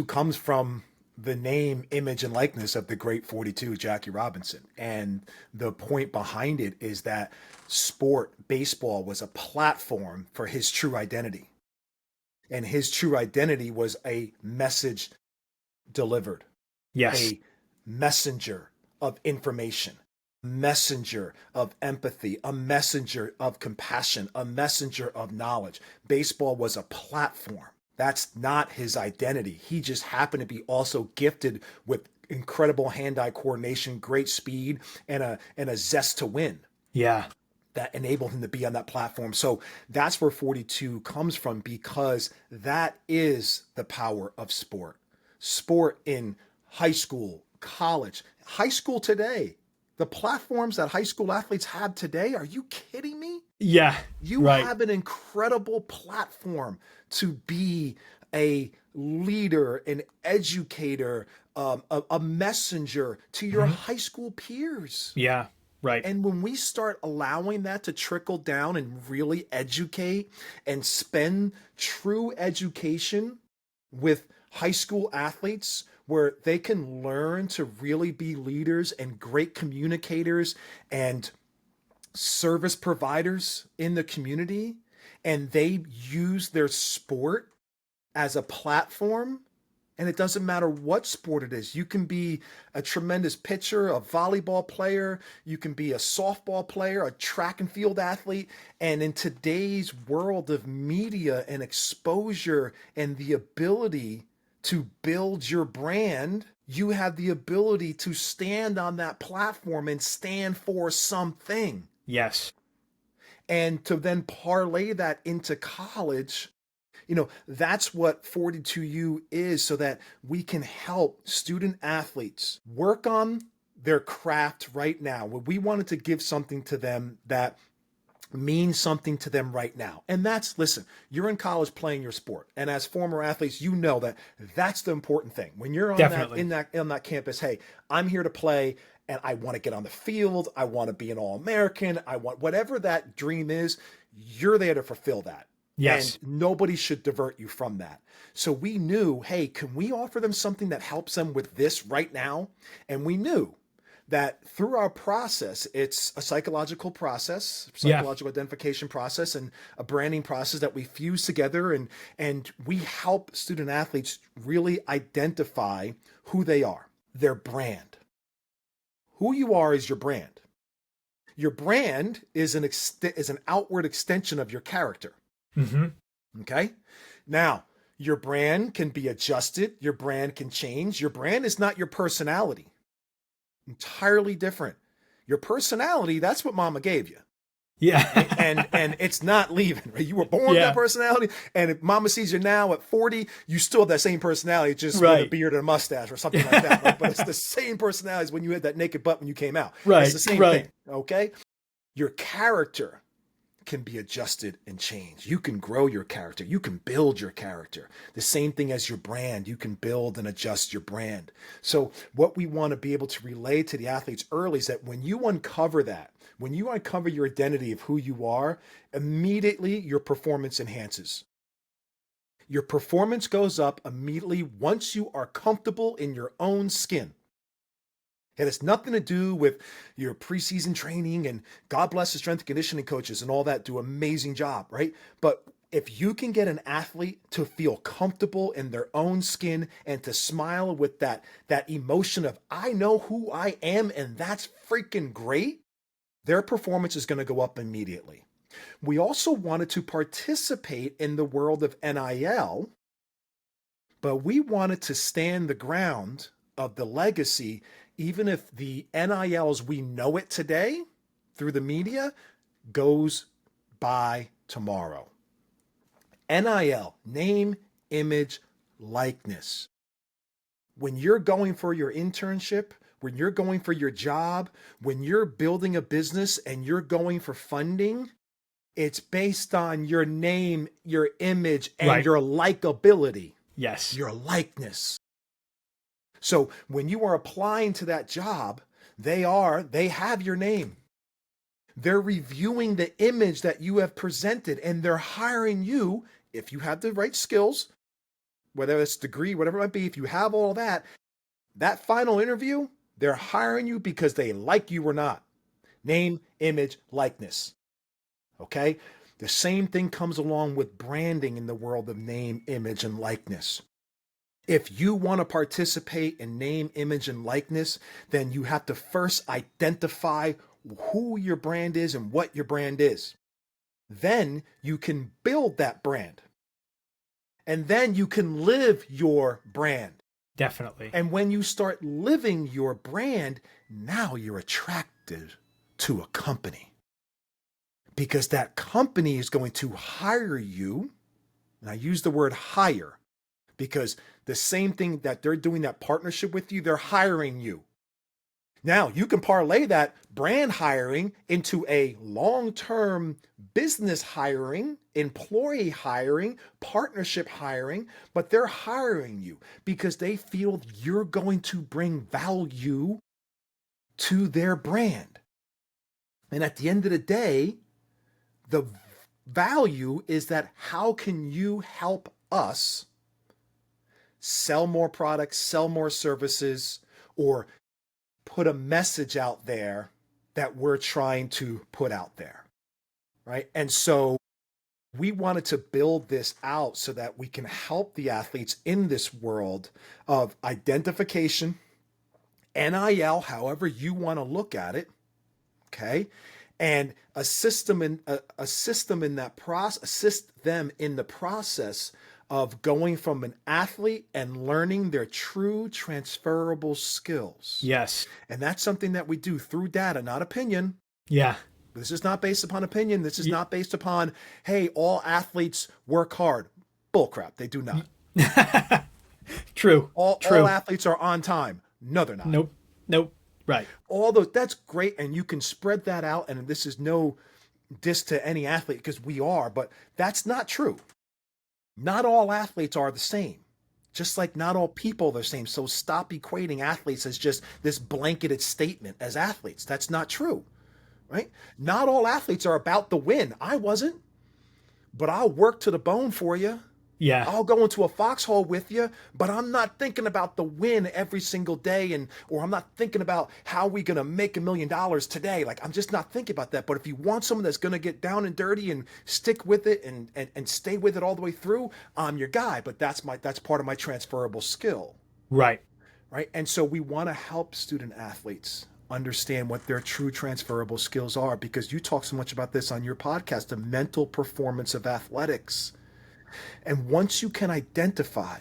S2: comes from the name, image, and likeness of the great 42, Jackie Robinson. And the point behind it is that sport, baseball, was a platform for his true identity. And his true identity was a message delivered,
S1: Yes.
S2: a messenger of information, messenger of empathy, a messenger of compassion, a messenger of knowledge. Baseball was a platform. That's not his identity. He just happened to be also gifted with incredible hand-eye coordination, great speed, and a zest to win
S1: Yeah.
S2: that enabled him to be on that platform. So that's where 42 comes from, because that is the power of sport. Sport in high school, college, high school today. The platforms that high school athletes have today, are you kidding me?
S1: Yeah.
S2: You
S1: Right.
S2: have an incredible platform to be a leader, an educator, a messenger to your
S1: Mhm.
S2: high school peers.
S1: Yeah. Right.
S2: And when we start allowing that to trickle down and really educate and spend true education with high school athletes, where they can learn to really be leaders and great communicators and service providers in the community, and they use their sport as a platform. And it doesn't matter what sport it is. You can be a tremendous pitcher, a volleyball player, you can be a softball player, a track and field athlete. And in today's world of media and exposure and the ability to build your brand, you have the ability to stand on that platform and stand for something.
S1: Yes.
S2: And to then parlay that into college, that's what 42U is, so that we can help student athletes work on their craft right now. We wanted to give something to them that means something to them right now. And that's, listen, you're in college playing your sport. And as former athletes, you know that that's the important thing. When you're on
S1: Definitely.
S2: that campus, hey, I'm here to play and I want to get on the field. I want to be an All-American. I want whatever that dream is, you're there to fulfill that.
S1: Yes.
S2: And nobody should divert you from that. So we knew, hey, can we offer them something that helps them with this right now? And we knew that through our process, it's a psychological process,
S1: Yeah.
S2: psychological identification process, and a branding process that we fuse together. And we help student athletes really identify who they are, their brand. Who you are is your brand. Your brand is an outward extension of your character.
S1: Mm-hmm.
S2: Okay. Now, your brand can be adjusted. Your brand can change. Your brand is not your personality. Entirely different. Your personality, that's what mama gave you.
S1: Yeah.
S2: And it's not leaving, right? You were born with
S1: Yeah.
S2: that personality. And if mama sees you now at 40, you still have that same personality, just with a
S1: Right.
S2: beard and a mustache or something like that. Right? But it's the same personality as when you had that naked butt when you came out.
S1: Right.
S2: It's the same
S1: Right.
S2: thing. Okay. Your character can be adjusted and changed. You can grow your character. You can build your character. The same thing as your brand. You can build and adjust your brand. So what we want to be able to relay to the athletes early is that when you uncover that, when you uncover your identity of who you are, immediately your performance enhances. Your performance goes up immediately once you are comfortable in your own skin. It has nothing to do with your preseason training, and God bless the strength and conditioning coaches and all that do an amazing job, right? But if you can get an athlete to feel comfortable in their own skin and to smile with that emotion of, I know who I am and that's freaking great, their performance is going to go up immediately. We also wanted to participate in the world of NIL, but we wanted to stand the ground of the legacy, even if the NILs we know it today through the media goes by tomorrow. NIL, name, image, likeness. When you're going for your internship, when you're going for your job, when you're building a business and you're going for funding, it's based on your name, your image, and
S1: Right.
S2: your likability,
S1: Yes.
S2: your likeness. So when you are applying to that job, they have your name. They're reviewing the image that you have presented, and they're hiring you if you have the right skills, whether it's degree, whatever it might be. If you have all that, that final interview, they're hiring you because they like you or not. Name, image, likeness. Okay? The same thing comes along with branding in the world of name, image, and likeness. If you want to participate in name, image, and likeness, then you have to first identify who your brand is and what your brand is. Then you can build that brand. And then you can live your brand.
S1: Definitely.
S2: And when you start living your brand, now you're attracted to a company. Because that company is going to hire you. And I use the word hire because the same thing that they're doing that partnership with you, they're hiring you. Now you can parlay that brand hiring into a long-term business hiring, employee hiring, partnership hiring, but they're hiring you because they feel you're going to bring value to their brand. And at the end of the day, the value is that how can you help us sell more products, sell more services, or put a message out there that we're trying to put out there, right? And so we wanted to build this out so that we can help the athletes in this world of identification, NIL, however you want to look at it, okay? And assist them in that process, assist them in the process of going from an athlete and learning their true transferable skills.
S1: Yes.
S2: And that's something that we do through data, not opinion.
S1: Yeah.
S2: This is not based upon opinion. This is not based upon, hey, all athletes work hard. Bullcrap. They do not.
S1: True.
S2: All athletes are on time. No, they're not.
S1: Nope. Right.
S2: All those, that's great. And you can spread that out. And this is no diss to any athlete because we are, but that's not true. Not all athletes are the same, just like not all people are the same. So stop equating athletes as just this blanketed statement as athletes. That's not true, right? Not all athletes are about the win. I wasn't, but I'll work to the bone for you.
S1: Yeah.
S2: I'll go into a foxhole with you, but I'm not thinking about the win every single day or I'm not thinking about how we going to make $1 million today. Like, I'm just not thinking about that. But if you want someone that's going to get down and dirty and stick with it and stay with it all the way through, I'm your guy. But that's part of my transferable skill.
S1: Right.
S2: Right. And so we want to help student athletes understand what their true transferable skills are, because you talk so much about this on your podcast, the mental performance of athletics. And once you can identify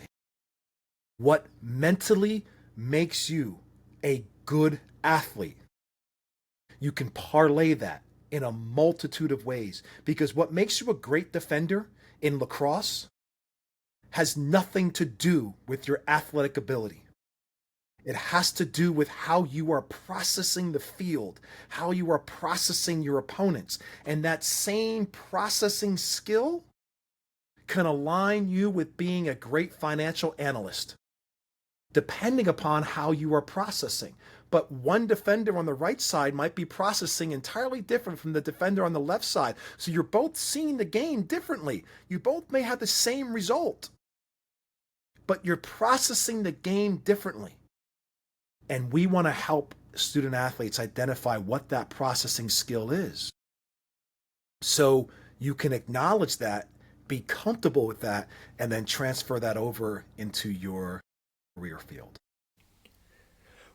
S2: what mentally makes you a good athlete, you can parlay that in a multitude of ways. Because what makes you a great defender in lacrosse has nothing to do with your athletic ability. It has to do with how you are processing the field, how you are processing your opponents. And that same processing skill can align you with being a great financial analyst, depending upon how you are processing. But one defender on the right side might be processing entirely different from the defender on the left side. So you're both seeing the game differently. You both may have the same result, but you're processing the game differently. And we want to help student athletes identify what that processing skill is. So you can acknowledge that, be comfortable with that, and then transfer that over into your career field.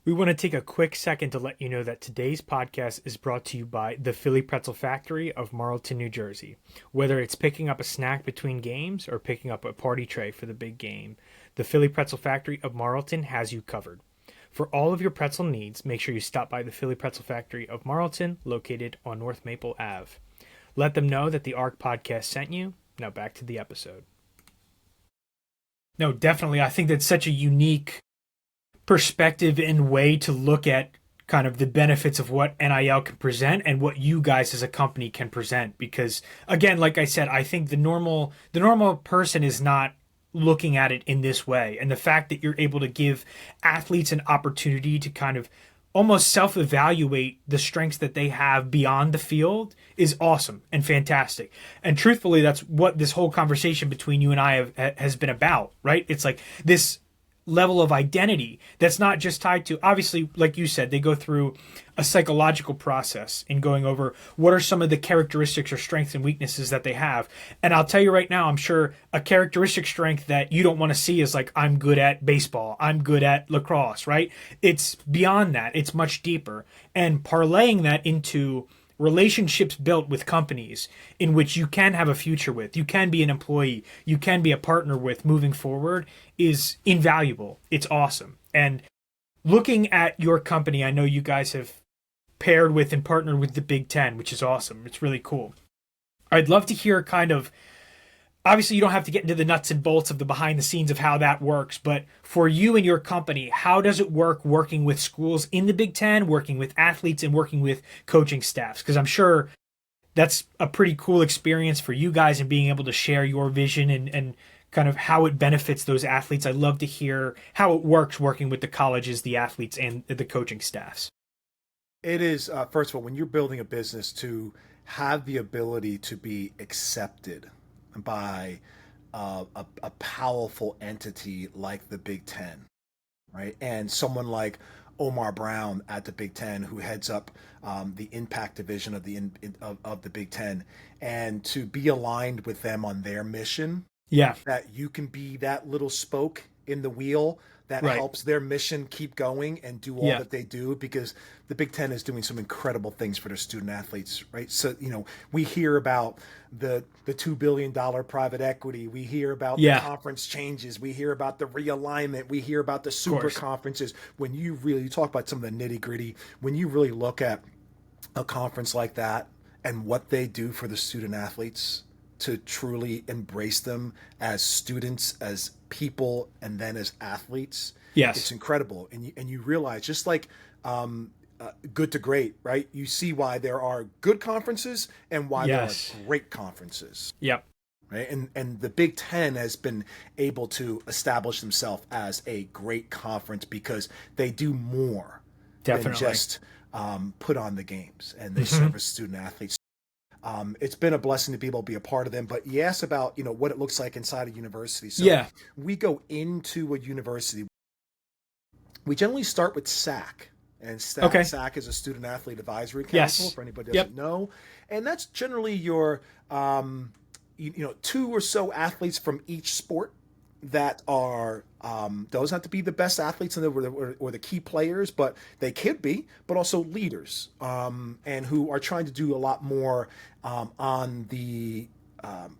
S1: We want to take a quick second to let you know that today's podcast is brought to you by the Philly Pretzel Factory of Marlton, New Jersey. Whether it's picking up a snack between games or picking up a party tray for the big game, the Philly Pretzel Factory of Marlton has you covered. For all of your pretzel needs, make sure you stop by the Philly Pretzel Factory of Marlton, located on North Maple Ave. Let them know that the ARC podcast sent you. Now back to the episode. No, definitely. I think that's such a unique perspective and way to look at kind of the benefits of what NIL can present and what you guys as a company can present. Because again, like I said, I think the normal person is not looking at it in this way. And the fact that you're able to give athletes an opportunity to kind of almost self-evaluate the strengths that they have beyond the field is awesome and fantastic. And truthfully, that's what this whole conversation between you and I has been about, right? It's like this level of identity that's not just tied to, obviously, like you said, they go through a psychological process in going over what are some of the characteristics or strengths and weaknesses that they have. And I'll tell you right now, I'm sure a characteristic strength that you don't want to see is like, I'm good at baseball, I'm good at lacrosse, right? It's beyond that, it's much deeper. And parlaying that into relationships built with companies in which you can have a future with, you can be an employee, you can be a partner with moving forward is invaluable. It's awesome. And looking at your company, I know you guys have paired with and partnered with the Big Ten, which is awesome. It's really cool. I'd love to hear kind of, obviously you don't have to get into the nuts and bolts of the behind the scenes of how that works, but for you and your company, how does it work working with schools in the Big Ten, working with athletes, and working with coaching staffs? Because I'm sure that's a pretty cool experience for you guys and being able to share your vision and kind of how it benefits those athletes. I'd love to hear how it works working with the colleges, the athletes, and the coaching staffs.
S2: It is, first of all, when you're building a business, to have the ability to be accepted by a powerful entity like the Big Ten, right? And someone like Omar Brown at the Big Ten, who heads up the impact division of the Big Ten, and to be aligned with them on their mission.
S1: Yeah.
S2: That you can be that little spoke in the wheel that helps their mission keep going and do all that they do, because the Big Ten is doing some incredible things for their student athletes, right? So, we hear about the $2 billion private equity. We hear about the conference changes. We hear about the realignment. We hear about the super conferences. When you really talk about some of the nitty gritty, when you really look at a conference like that and what they do for the student athletes, to truly embrace them as students, as people, and then as athletes.
S1: Yes.
S2: It's incredible. And you realize, just like good to great, right? You see why there are good conferences and why there are great conferences.
S1: Yep.
S2: Right. And the Big Ten has been able to establish themselves as a great conference because they do more than just put on the games, and they service student athletes. It's been a blessing to be able to be a part of them. But you asked about, what it looks like inside a university. So we go into a university. We generally start with SAC. And SAC is a Student Athlete Advisory Council, for anybody who doesn't know. And that's generally your, 2 or so athletes from each sport that are, those have to be the best athletes or the key players, but they could be, but also leaders, and who are trying to do a lot more on the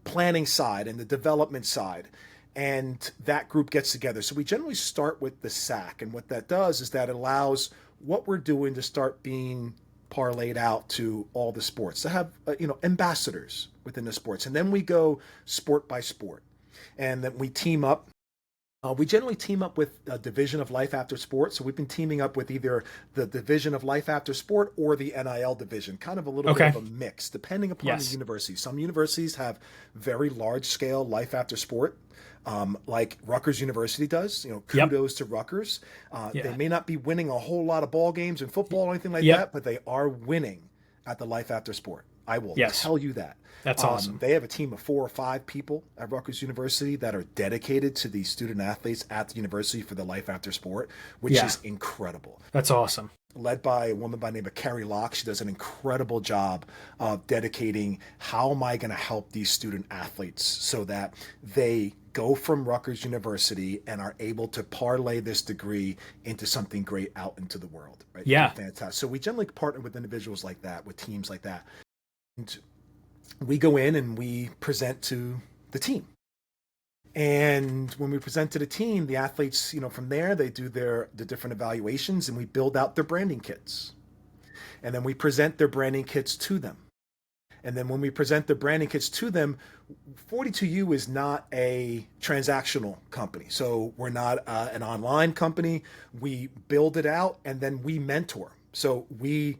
S2: planning side and the development side. And that group gets together. So we generally start with the SAC. And what that does is that it allows what we're doing to start being parlayed out to all the sports, to have, ambassadors within the sports. And then we go sport by sport. And then we team up. We generally team up with a division of Life After Sport. So we've been teaming up with either the division of Life After Sport or the NIL division, kind of a little bit of a mix, depending upon the university. Some universities have very large scale Life After Sport, like Rutgers University does. Kudos to Rutgers. They may not be winning a whole lot of ball games in football or anything like that, but they are winning at the Life After Sport. I will tell you that.
S1: That's awesome.
S2: They have a team of 4 or 5 people at Rutgers University that are dedicated to the student athletes at the university for the Life After Sport, which is incredible.
S1: That's awesome.
S2: Led by a woman by the name of Carrie Locke. She does an incredible job of dedicating, how am I going to help these student athletes so that they go from Rutgers University and are able to parlay this degree into something great out into the world. Right?
S1: Yeah.
S2: Fantastic. So we generally partner with individuals like that, with teams like that. And we go in and we present to the team. And when we present to the team, the athletes, from there, they do the different evaluations, and we build out their branding kits. And then we present their branding kits to them. And then when we present the branding kits to them, 42U is not a transactional company. So we're not an online company. We build it out and then we mentor. So we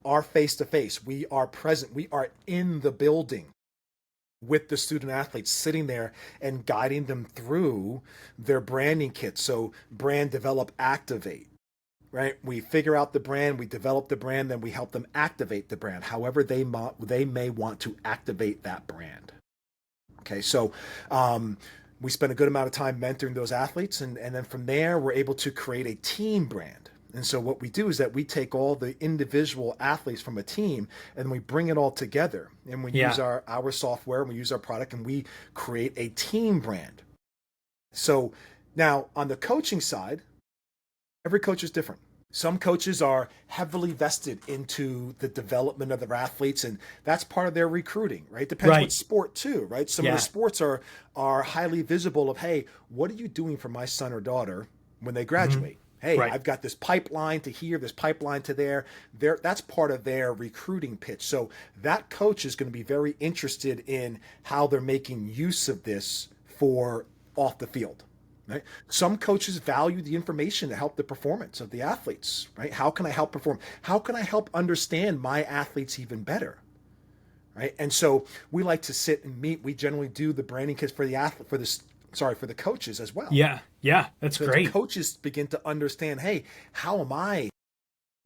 S2: are face-to-face. We are present. We are in the building with the student athletes, sitting there and guiding them through their branding kits. So brand, develop, activate, right? We figure out the brand, we develop the brand, then we help them activate the brand, however they may want to activate that brand. Okay, so We spend a good amount of time mentoring those athletes. And then from there, we're able to create a team brand. And so what we do is that we take all the individual athletes from a team and we bring it all together. And we use
S1: Yeah.
S2: our software and we use our product and we create a team brand. So now on the coaching side, every coach is different. Some coaches are heavily vested into the development of their athletes, and that's part of their recruiting, right? Depends what
S1: Right.
S2: sport too, right? Some of the
S1: Yeah.
S2: sports are highly visible of, hey, what are you doing for my son or daughter when they
S1: Hmm.
S2: graduate? Hey,
S1: Right.
S2: I've got this pipeline to here, this pipeline to there. That's part of their recruiting pitch. So that coach is going to be very interested in how they're making use of this for off the field. Right? Some coaches value the information to help the performance of the athletes, right? How can I help perform? How can I help understand my athletes even better? Right? And so we like to sit and meet. We generally do the branding kits for the athlete, for the coaches as well.
S1: Yeah. Yeah. That's
S2: So the
S1: great.
S2: coaches begin to understand, hey, how am I?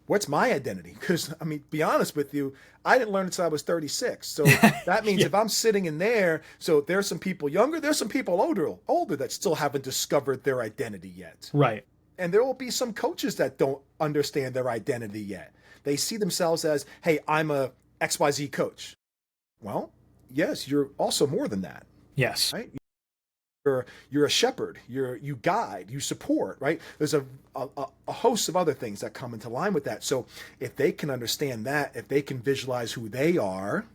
S2: What's my identity? Because I mean, be honest with you, I didn't learn until I was 36. So that means
S1: Yeah.
S2: if I'm sitting in there, so there's some people younger, there's some people older that still haven't discovered their identity yet.
S1: Right.
S2: And there will be some coaches that don't understand their identity yet. They see themselves as, hey, I'm a XYZ coach. Well, yes, you're also more than that,
S1: Yes.
S2: right? You're a shepherd, you guide, you support, right? There's a host of other things that come into line with that. So if they can understand that, if they can visualize who they are,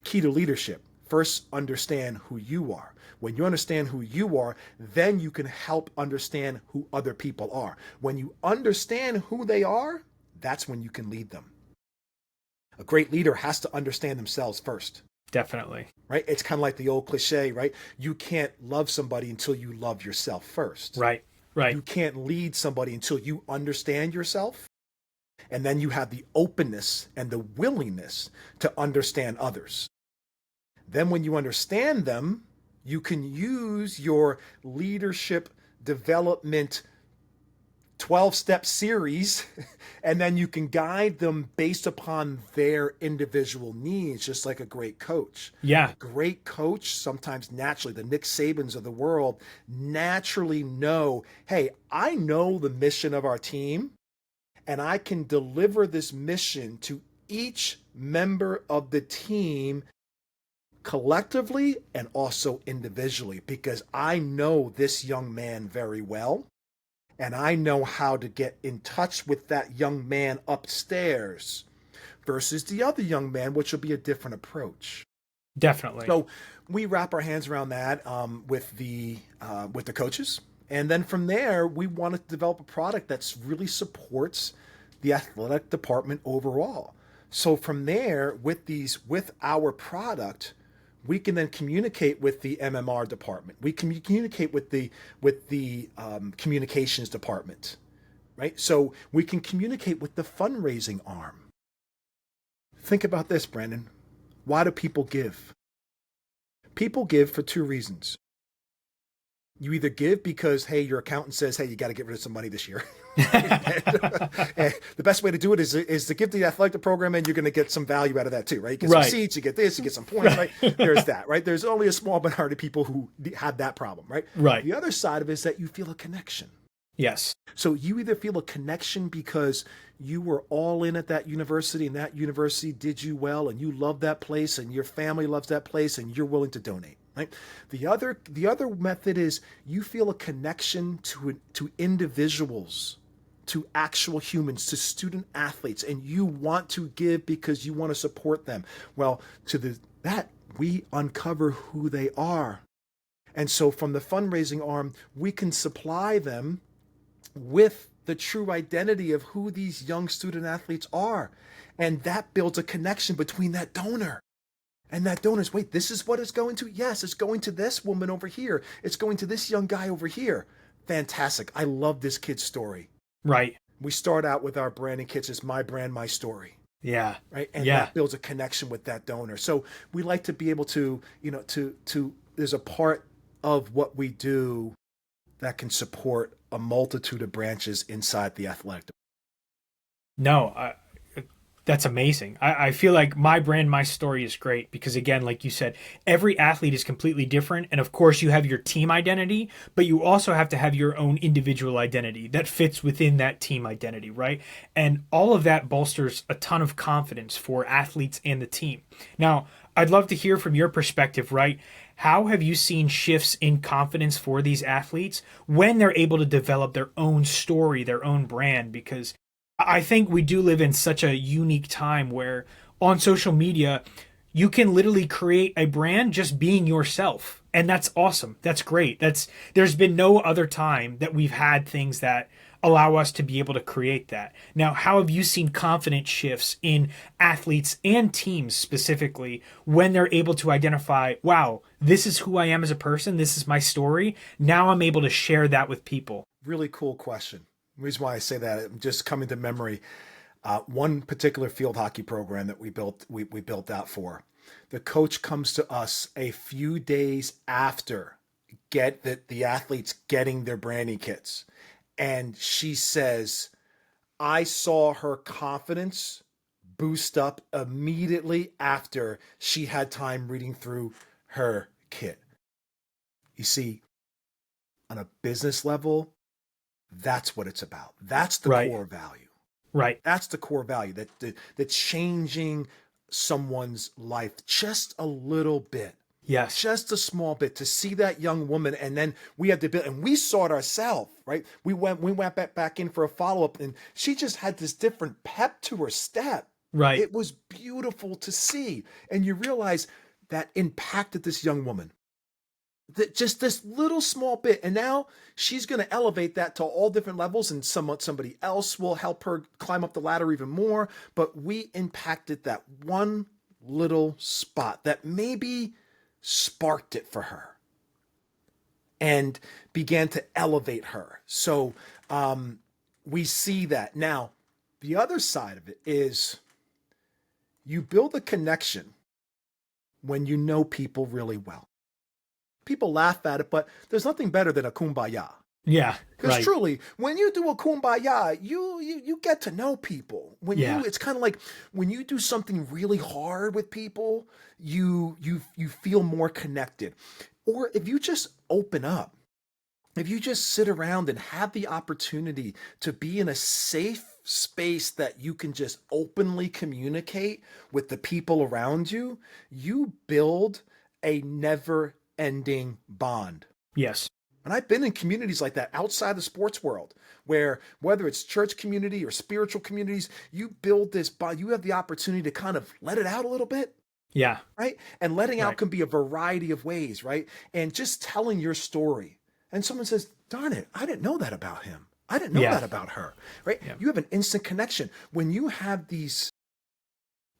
S2: key to leadership, first understand who you are. When you understand who you are, then you can help understand who other people are. When you understand who they are, that's when you can lead them. A great leader has to understand themselves first.
S1: Definitely.
S2: Right? It's kind of like the old cliche, right? You can't love somebody until you love yourself first.
S1: Right. Right.
S2: You can't lead somebody until you understand yourself. And then you have the openness and the willingness to understand others. Then when you understand them, you can use your leadership development 12-step series, and then you can guide them based upon their individual needs, just like a great coach.
S1: Yeah.
S2: A great coach, sometimes naturally, the Nick Sabans of the world naturally know, hey, I know the mission of our team, and I can deliver this mission to each member of the team collectively and also individually, because I know this young man very well. And I know how to get in touch with that young man upstairs versus the other young man, which will be a different approach.
S1: Definitely.
S2: So we wrap our hands around that with the coaches, and then from there we want to develop a product that really supports the athletic department overall. So from there, with our product, we can then communicate with the MMR department. We can communicate with the communications department, right? So we can communicate with the fundraising arm. Think about this, Brandon. Why do people give? People give for two reasons. You either give because, hey, your accountant says, hey, you got to get rid of some money this year. The best way to do it is to give the athletic program, and you're going to get some value out of that too, right? You get some seats, you get this, you get some points, right? There's that, right? There's only a small minority of people who have that problem, right?
S1: Right.
S2: The other side of it is that you feel a connection.
S1: Yes.
S2: So you either feel a connection because you were all in at that university and that university did you well and you love that place and your family loves that place and you're willing to donate, right? The other method is you feel a connection to individuals, to actual humans, to student athletes, and you want to give because you want to support them. Well, that we uncover who they are. And so from the fundraising arm, we can supply them with the true identity of who these young student athletes are. And that builds a connection between that donor and that donor's, wait, this is what it's going to? Yes, it's going to this woman over here. It's going to this young guy over here. Fantastic. I love this kid's story.
S1: Right.
S2: We start out with our branding kits as my brand, my story.
S1: Yeah.
S2: Right. And
S1: yeah.
S2: that builds a connection with that donor. So we like to be able to, there's a part of what we do that can support a multitude of branches inside the athletic department.
S1: No, That's amazing. I feel like my brand, my story is great because, again, like you said, every athlete is completely different. And of course, you have your team identity, but you also have to have your own individual identity that fits within that team identity, right? And all of that bolsters a ton of confidence for athletes and the team. Now, I'd love to hear from your perspective, right? How have you seen shifts in confidence for these athletes when they're able to develop their own story, their own brand? Because I think we do live in such a unique time where on social media, you can literally create a brand just being yourself. And that's awesome. That's great. There's been no other time that we've had things that allow us to be able to create that. Now, how have you seen confidence shifts in athletes and teams specifically when they're able to identify, wow, this is who I am as a person, this is my story. Now I'm able to share that with people.
S2: Really cool question. The reason why I say that, just coming to memory, one particular field hockey program that we built out for. The coach comes to us a few days after the athletes getting their branding kits, and she says, "I saw her confidence boost up immediately after she had time reading through her kit." You see, on a business level, that's what it's about. That's the
S1: Right.
S2: core value.
S1: Right.
S2: That's the core value, that changing someone's life just a little bit,
S1: Yes.
S2: just a small bit, to see that young woman. And then we had to build, and we saw it ourselves, right? We went back in for a follow-up, and she just had this different pep to her step.
S1: Right.
S2: It was beautiful to see. And you realize that impacted this young woman. That just this little small bit, and now she's going to elevate that to all different levels, and somebody else will help her climb up the ladder even more. But we impacted that one little spot that maybe sparked it for her and began to elevate her. So we see that. Now, the other side of it is you build a connection when you know people really well. People laugh at it, but there's nothing better than a kumbaya.
S1: Yeah.
S2: Because
S1: Right.
S2: truly, when you do a kumbaya, you get to know people.
S1: Yeah.
S2: It's kind of like when you do something really hard with people, you feel more connected. Or if you just open up, if you just sit around and have the opportunity to be in a safe space that you can just openly communicate with the people around you, you build a never ending bond.
S1: Yes.
S2: And I've been in communities like that outside the sports world, where whether it's church community or spiritual communities, you build this bond. You have the opportunity to kind of let it out a little bit,
S1: Yeah.
S2: right? And letting out
S1: Right.
S2: can be a variety of ways, right? And just telling your story. And someone says, "Darn it, I didn't know that about him. I didn't know
S1: Yeah.
S2: that about her," right?
S1: Yeah.
S2: You have an instant connection. When you have these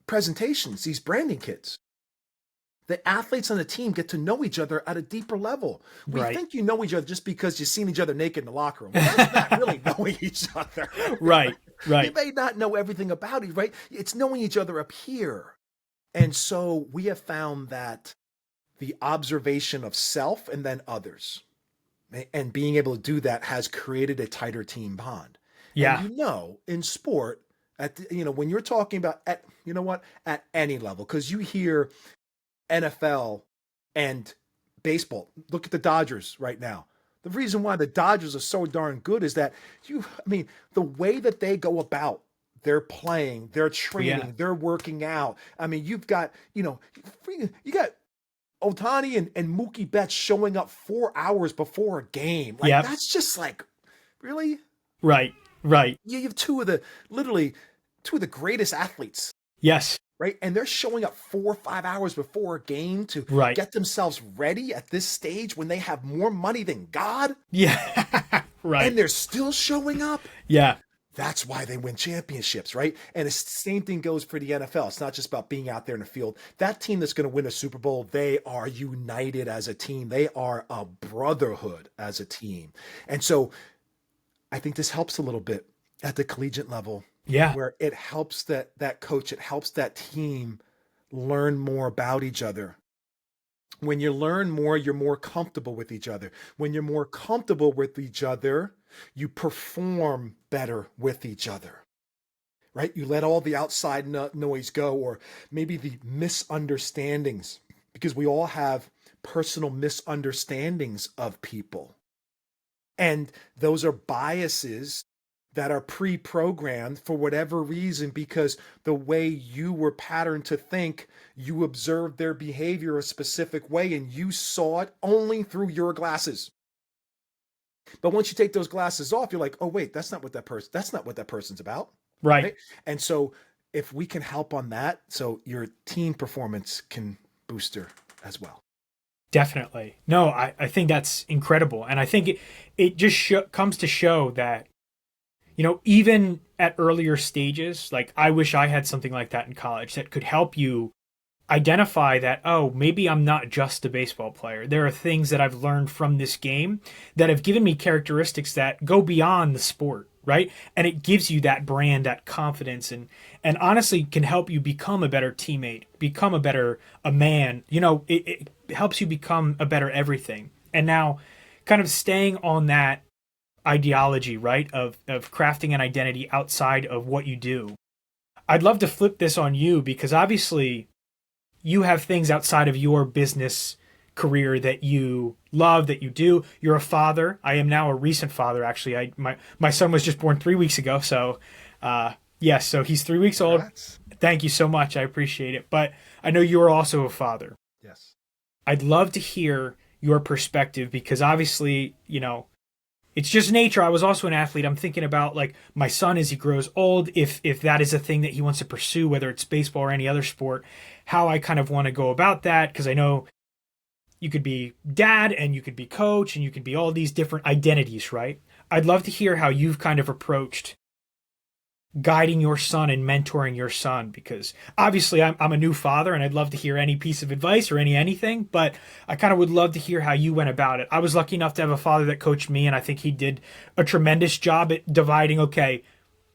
S2: presentations, these branding kits, the athletes on the team get to know each other at a deeper level. We
S1: Right.
S2: think you know each other just because you've seen each other naked in the locker room. Well, that's not really knowing each other.
S1: Right.
S2: You
S1: Right.
S2: may not know everything about it, right? It's knowing each other up here. And so we have found that the observation of self and then others, and being able to do that, has created a tighter team bond. And
S1: Yeah.
S2: in sport, when you're talking about at any level, because you hear NFL and baseball. Look at the Dodgers right now. The reason why the Dodgers are so darn good is that the way that they go about their playing, their
S1: Yeah.
S2: training, their working out. You've got, you got Otani and Mookie Betts showing up 4 hours before a game. Like,
S1: Yep.
S2: that's just like, really?
S1: Right. Right.
S2: You have literally two of the greatest athletes,
S1: Yes.
S2: right? And they're showing up 4 or 5 hours before a game to
S1: Right.
S2: get themselves ready at this stage when they have more money than God,
S1: Yeah. Right.
S2: and they're still showing up.
S1: Yeah.
S2: That's why they win championships, right? And the same thing goes for the NFL. It's not just about being out there in the field. That team that's going to win a Super Bowl, they are united as a team. They are a brotherhood as a team. And so I think this helps a little bit at the collegiate level,
S1: Yeah.
S2: where it helps that coach, it helps that team learn more about each other. When you learn more, you're more comfortable with each other. When you're more comfortable with each other, you perform better with each other, right? You let all the outside noise go, or maybe the misunderstandings, because we all have personal misunderstandings of people. And those are biases that are pre-programmed for whatever reason, because the way you were patterned to think, you observed their behavior a specific way and you saw it only through your glasses. But once you take those glasses off, you're like, oh wait, that's not what that person's about.
S1: Right.
S2: And so if we can help on that, so your team performance can booster as well.
S1: Definitely. No, I think that's incredible. And I think it just comes to show that, even at earlier stages, like I wish I had something like that in college that could help you identify that, oh, maybe I'm not just a baseball player. There are things that I've learned from this game that have given me characteristics that go beyond the sport, right? And it gives you that brand, that confidence, and honestly can help you become a better teammate, become a man. It helps you become a better everything. And now kind of staying on that ideology, right, of crafting an identity outside of what you do. I'd love to flip this on you because obviously you have things outside of your business career that you love, that you do. You're a father. I am now a recent father, actually. My son was just born 3 weeks ago. So, yes, so he's 3 weeks old.
S2: Congrats.
S1: Thank you so much. I appreciate it. But I know you are also a father.
S2: Yes.
S1: I'd love to hear your perspective because obviously, it's just nature. I was also an athlete. I'm thinking about like my son as he grows old, if that is a thing that he wants to pursue, whether it's baseball or any other sport, how I kind of want to go about that. Because I know you could be dad and you could be coach and you could be all these different identities, right? I'd love to hear how you've kind of approached guiding your son and mentoring your son, because obviously I'm a new father and I'd love to hear any piece of advice or anything, but I kind of would love to hear how you went about it. I was lucky enough to have a father that coached me, and I think he did a tremendous job at dividing, okay,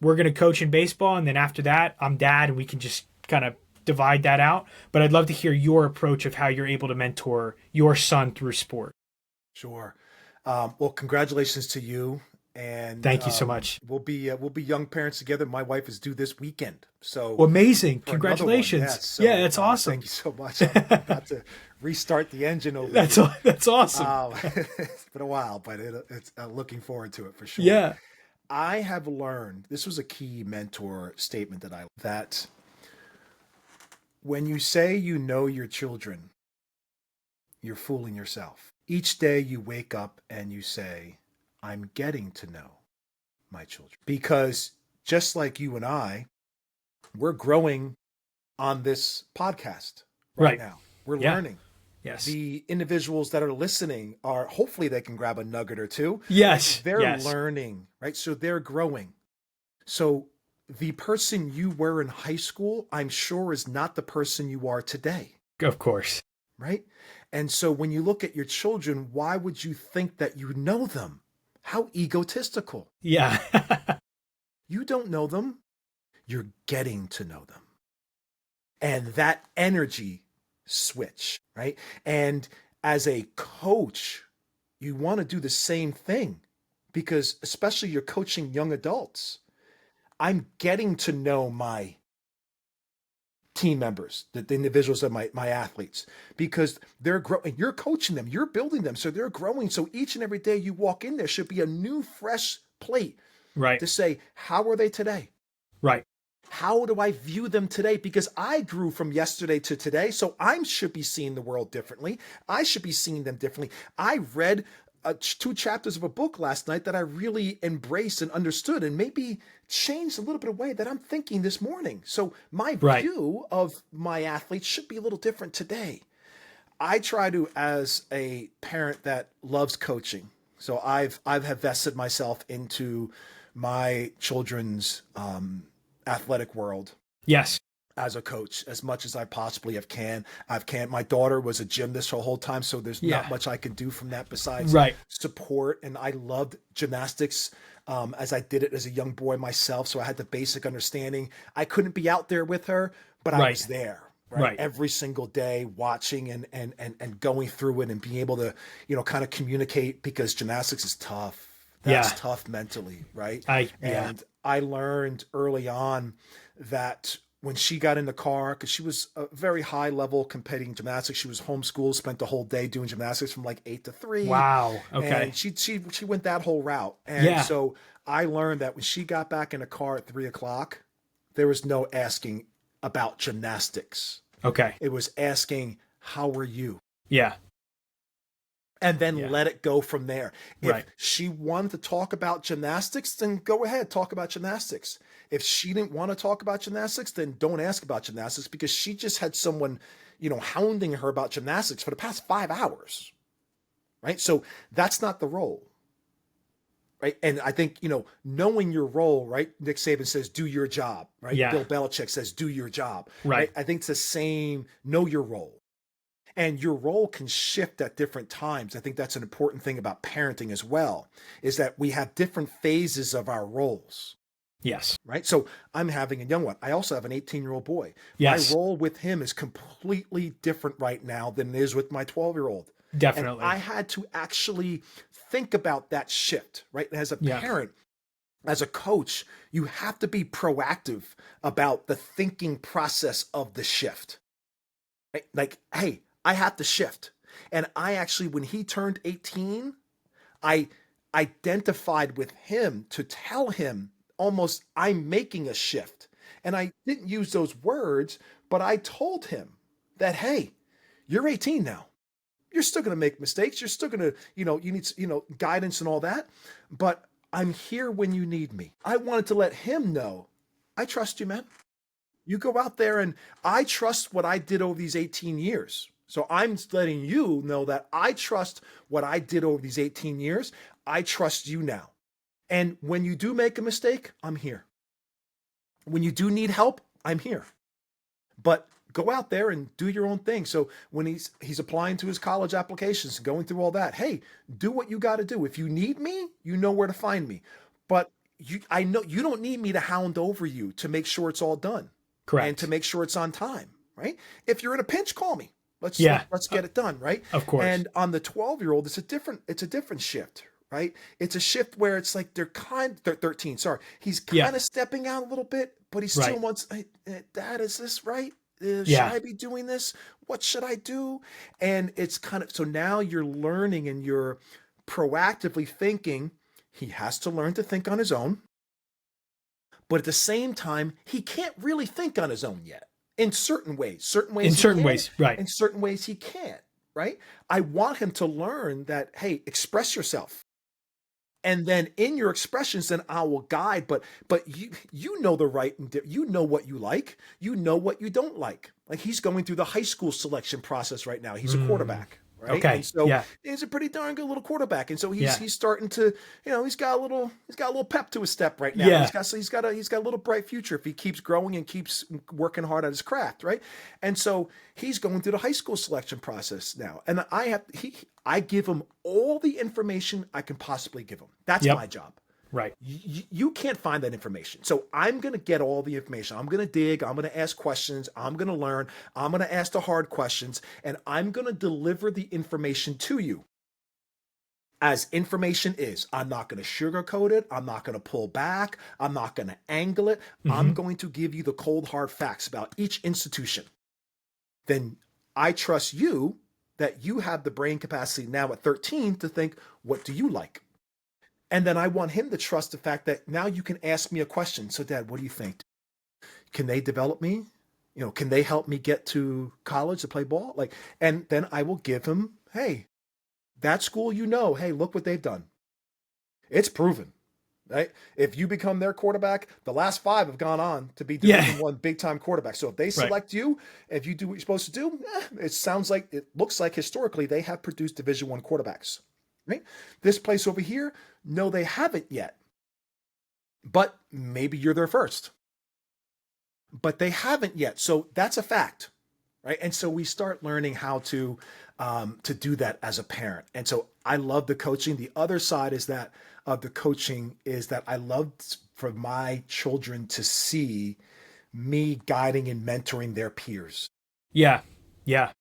S1: we're going to coach in baseball, and then after that, I'm dad, and we can just kind of divide that out. But I'd love to hear your approach of how you're able to mentor your son through sport.
S2: Sure. Well, congratulations to you. And
S1: thank you so much.
S2: We'll be young parents together. My wife is due this weekend, so
S1: well, amazing! Congratulations!
S2: Yes, so,
S1: yeah, that's awesome.
S2: Thank you so much. I'm about to restart the engine over.
S1: That's awesome.
S2: It's been a while, but it's looking forward to it for sure.
S1: Yeah,
S2: I have learned, this was a key mentor statement that when you say you know your children, you're fooling yourself. Each day you wake up and you say, I'm getting to know my children. Because just like you and I, we're growing on this podcast right now. We're learning.
S1: Yes.
S2: The individuals that are listening are, hopefully they can grab a nugget or two.
S1: Yes.
S2: They're learning, right? So they're growing. So the person you were in high school, I'm sure, is not the person you are today.
S1: Of course.
S2: Right? And so when you look at your children, why would you think that you know them? How egotistical.
S1: Yeah.
S2: You don't know them. You're getting to know them. And that energy switch, right? And as a coach, you want to do the same thing, because especially you're coaching young adults. I'm getting to know my team members, the individuals of my athletes, because they're growing. You're coaching them, you're building them, so they're growing. So each and every day you walk in, there should be a new, fresh plate,
S1: right,
S2: to say, how are they today?
S1: Right.
S2: How do I view them today? Because I grew from yesterday to today, so I should be seeing the world differently. I should be seeing them differently. I read 2 chapters of a book last night that I really embraced and understood, and maybe changed a little bit of way that I'm thinking this morning. So my view of my athletes should be a little different today. I try to, as a parent that loves coaching, so I've vested myself into my children's athletic world.
S1: Yes.
S2: As a coach, as much as I possibly can. My daughter was a gymnast her whole time, so there's not much I can do from that besides support. And I loved gymnastics as I did it as a young boy myself, so I had the basic understanding. I couldn't be out there with her, but I was there. Right. Every single day, watching and going through it and being able to, kind of communicate, because gymnastics is tough. That's
S1: Yeah.
S2: tough mentally, right?
S1: Yeah.
S2: And I learned early on that when she got in the car, because she was a very high level competing gymnastics, she was homeschooled, spent the whole day doing gymnastics from like 8 to 3,
S1: Wow.
S2: and
S1: Okay.
S2: she went that whole route. And
S1: Yeah.
S2: so I learned that when she got back in the car at 3 o'clock, there was no asking about gymnastics.
S1: Okay.
S2: It was asking, "How are you?"
S1: Yeah.
S2: And then
S1: Yeah.
S2: let it go from there. If
S1: Right.
S2: she wanted to talk about gymnastics, then go ahead, talk about gymnastics. If she didn't want to talk about gymnastics, then don't ask about gymnastics, because she just had someone, hounding her about gymnastics for the past 5 hours, right? So that's not the role, right? And I think, knowing your role, right? Nick Saban says, do your job, right?
S1: Yeah.
S2: Bill Belichick says, do your job,
S1: Right.
S2: right? I think it's the same, know your role. And your role can shift at different times. I think that's an important thing about parenting as well, is that we have different phases of our roles,
S1: Yes.
S2: right? So I'm having a young one. I also have an 18-year-old boy. My
S1: Yes.
S2: role with him is completely different right now than it is with my 12-year-old. And I
S1: Definitely.
S2: had to actually think about that shift, right? As a
S1: Yeah.
S2: parent, as a coach, you have to be proactive about the thinking process of the shift. Right? Like, hey, I have to shift. And I actually, when he turned 18, I identified with him to tell him almost, I'm making a shift. And I didn't use those words, but I told him that, hey, you're 18 now. You're still going to make mistakes. You're still going to, you need, guidance and all that. But I'm here when you need me. I wanted to let him know, I trust you, man. You go out there, and I trust what I did over these 18 years. So I'm letting you know that I trust what I did over these 18 years. I trust you now. And when you do make a mistake, I'm here. When you do need help, I'm here. But go out there and do your own thing. So when he's applying to his college applications, going through all that, hey, do what you got to do. If you need me, you know where to find me. But I know you don't need me to hound over you to make sure it's all done and to
S1: Correct.
S2: make sure it's on time, right? If you're in a pinch, call me.
S1: Yeah.
S2: Let's get it done, right?
S1: Of course.
S2: And on the 12-year-old, it's a different shift, right? It's a shift where it's like they're 13, sorry. He's
S1: Yeah.
S2: kind of stepping out a little bit, but he still
S1: Right.
S2: wants, hey, Dad, is this right? Should
S1: Yeah.
S2: I be doing this? What should I do? And it's kind of, so now you're learning and you're proactively thinking he has to learn to think on his own. But at the same time, he can't really think on his own yet. In certain ways
S1: In
S2: he
S1: certain
S2: can,
S1: ways. Right.
S2: in certain ways he can't, right? I want him to learn that, hey, express yourself. And then in your expressions, then I will guide. But you know the right, and you know what you like, you know what you don't like. Like, he's going through the high school selection process right now. He's a quarterback, right? And
S1: Okay.
S2: so
S1: Yeah.
S2: he's a pretty darn good little quarterback. And so
S1: Yeah.
S2: he's starting to, he's got a little pep to his step right now.
S1: Yeah.
S2: He's got a little bright future if he keeps growing and keeps working hard at his craft, right? And so he's going through the high school selection process now. And I give him all the information I can possibly give him. That's
S1: Yep.
S2: my job.
S1: Right.
S2: You can't find that information. So I'm going to get all the information. I'm going to dig. I'm going to ask questions. I'm going to learn. I'm going to ask the hard questions. And I'm going to deliver the information to you as information is. I'm not going to sugarcoat it. I'm not going to pull back. I'm not going to angle it. I'm going to give you the cold, hard facts about each institution. Then I trust you that you have the brain capacity now at 13 to think, what do you like? And then I want him to trust the fact that now you can ask me a question. So, Dad, what do you think? Can they develop me? Can they help me get to college to play ball? And then I will give him, hey, that school, hey, look what they've done. It's proven, right? If you become their quarterback, the last 5 have gone on to be Division I big time quarterbacks. So if they select you, if you do what you're supposed to do, it looks like historically they have produced Division I quarterbacks. Right? This place over here, no, they haven't yet. But maybe you're their first. But they haven't yet. So that's a fact. Right? And so we start learning how to do that as a parent. And so I love the coaching. The other side is that of the coaching is that I love for my children to see me guiding and mentoring their peers.
S1: Yeah. Yeah.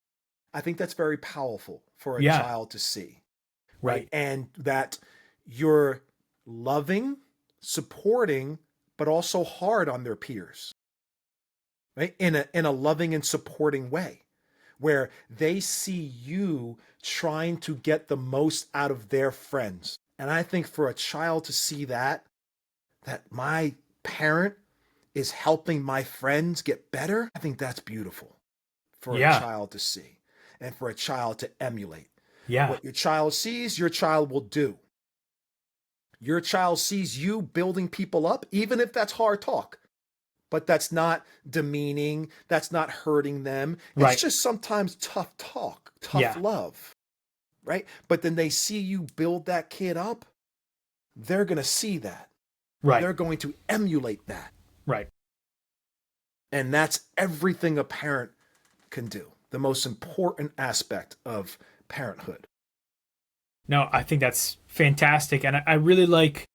S2: I think that's very powerful for a
S1: Yeah.
S2: child to see.
S1: Right.
S2: And that you're loving, supporting, but also hard on their peers, right? In a loving and supporting way, where they see you trying to get the most out of their friends. And I think for a child to see that my parent is helping my friends get better, I think that's beautiful for a
S1: Yeah.
S2: child to see and for a child to emulate.
S1: Yeah.
S2: What your child sees, your child will do. Your child sees you building people up, even if that's hard talk, but that's not demeaning. That's not hurting them. It's
S1: Right.
S2: just sometimes tough talk, tough
S1: Yeah.
S2: love, right? But then they see you build that kid up. They're going to see that.
S1: Right.
S2: They're going to emulate that.
S1: Right.
S2: And that's everything a parent can do. The most important aspect of parenthood.
S1: No, I think that's fantastic. And I really like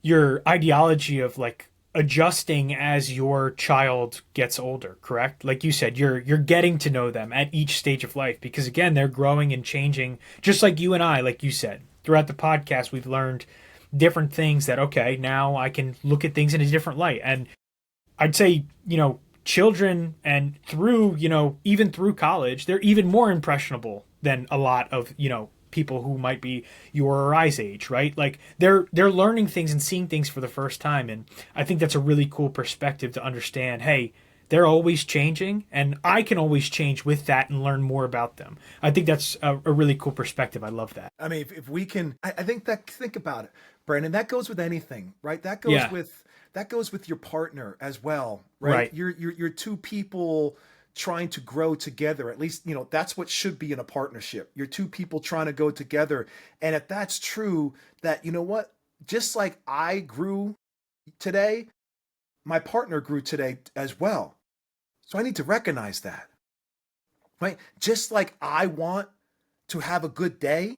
S1: your ideology of like adjusting as your child gets older, correct? Like you said, you're getting to know them at each stage of life because again, they're growing and changing just like you and I, like you said. Throughout the podcast, we've learned different things that okay, now I can look at things in a different light. And I'd say, children and through, even through college, they're even more impressionable than a lot of, people who might be your or I's age, right? Like they're learning things and seeing things for the first time. And I think that's a really cool perspective to understand, hey, they're always changing and I can always change with that and learn more about them. I think that's a really cool perspective. I love that.
S2: I mean, if we can, I think about it, Brandon, that goes with anything, right?
S1: Yeah.
S2: That goes with your partner as well, right?
S1: Right.
S2: You're two people trying to grow together. At least, that's what should be in a partnership. You're two people trying to go together. And if that's true, that, you know what? Just like I grew today, my partner grew today as well. So I need to recognize that, right? Just like I want to have a good day,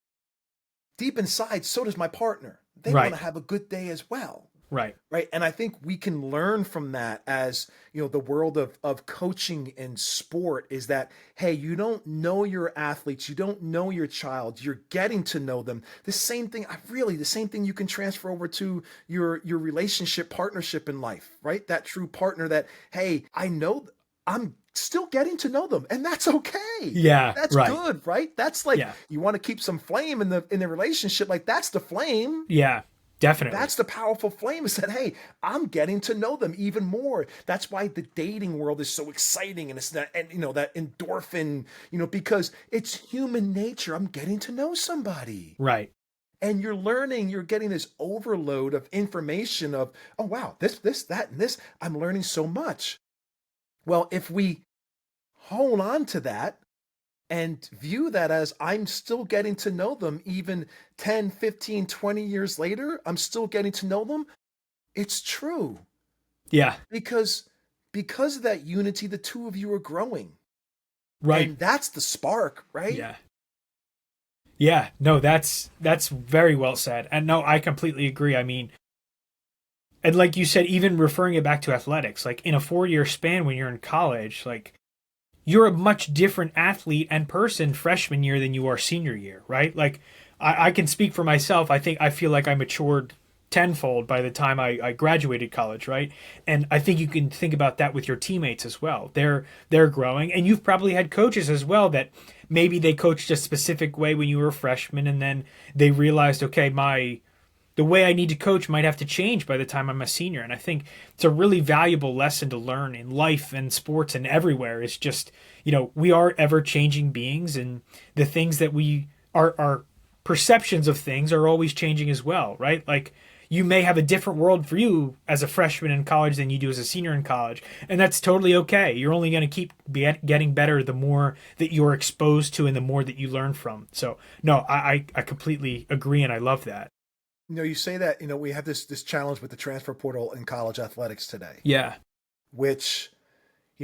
S2: deep inside, so does my partner. They want
S1: Right.
S2: to have a good day as well.
S1: Right.
S2: Right. And I think we can learn from that as, the world of coaching and sport is that, hey, you don't know your athletes. You don't know your child. You're getting to know them. The same thing you can transfer over to your relationship partnership in life, right? That true partner that, hey, I know I'm still getting to know them and that's okay.
S1: Yeah.
S2: That's
S1: Right.
S2: good, right? That's like,
S1: Yeah.
S2: you want to keep some flame in the relationship. Like that's the flame.
S1: Yeah. Definitely.
S2: That's the powerful flame is that, hey, I'm getting to know them even more. That's why the dating world is so exciting. And it's that, and that endorphin, because it's human nature. I'm getting to know somebody.
S1: Right.
S2: And you're getting this overload of information of, oh, wow, this, that, and this. I'm learning so much. Well, if we hold on to that, and view that as I'm still getting to know them even 10, 15, 20 years later, I'm still getting to know them. It's true.
S1: Yeah.
S2: Because of that unity, the two of you are growing.
S1: Right.
S2: And that's the spark, right?
S1: Yeah. Yeah. No, that's very well said. And no, I completely agree. I mean, and like you said, even referring it back to athletics, like in a 4-year span when you're in college, like you're a much different athlete and person freshman year than you are senior year, right? Like I can speak for myself. I feel like I matured tenfold by the time I graduated college, right? And I think you can think about that with your teammates as well. They're growing, and you've probably had coaches as well that maybe they coached a specific way when you were a freshman, and then they realized, okay, the way I need to coach might have to change by the time I'm a senior. And I think it's a really valuable lesson to learn in life and sports and everywhere. It's just, we are ever changing beings, and the things that our perceptions of things are always changing as well, right? Like you may have a different world for you as a freshman in college than you do as a senior in college. And that's totally okay. You're only going to keep getting better the more that you're exposed to and the more that you learn from. So no, I completely agree. And I love that.
S2: You say that, we have this challenge with the transfer portal in college athletics today.
S1: Yeah.
S2: Which,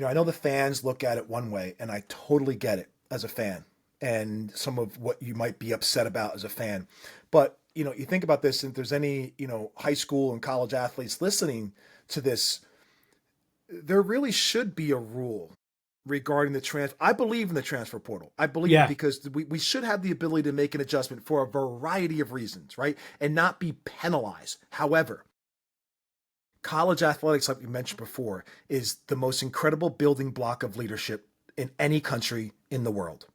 S2: I know the fans look at it one way, and I totally get it as a fan and some of what you might be upset about as a fan. But, you think about this, if there's any, high school and college athletes listening to this, there really should be a rule, regarding the transfer. I believe in the transfer portal. I believe
S1: Yeah.
S2: because we should have the ability to make an adjustment for a variety of reasons, right? And not be penalized. However, college athletics, like we mentioned before, is the most incredible building block of leadership in any country in the world.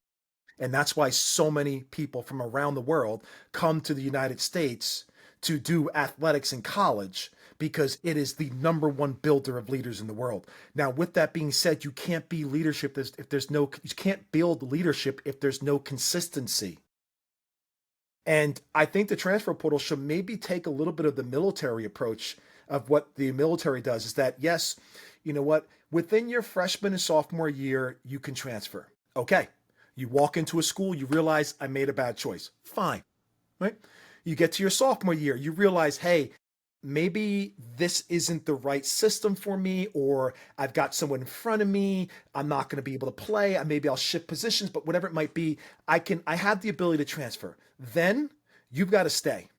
S2: And that's why so many people from around the world come to the United States to do athletics in college, because it is the number one builder of leaders in the world. Now, with that being said, you can't be leadership if there's no, you can't build leadership if there's no consistency. And I think the transfer portal should maybe take a little bit of the military approach of what the military does, is that, yes, you know what, within your freshman and sophomore year, you can transfer. Okay. You walk into a school, you realize I made a bad choice. Fine, right? You get to your sophomore year, you realize, hey, maybe this isn't the right system for me, or I've got someone in front of me, I'm not going to be able to play, maybe I'll shift positions, but whatever it might be, I have the ability to transfer. Then you've got to stay.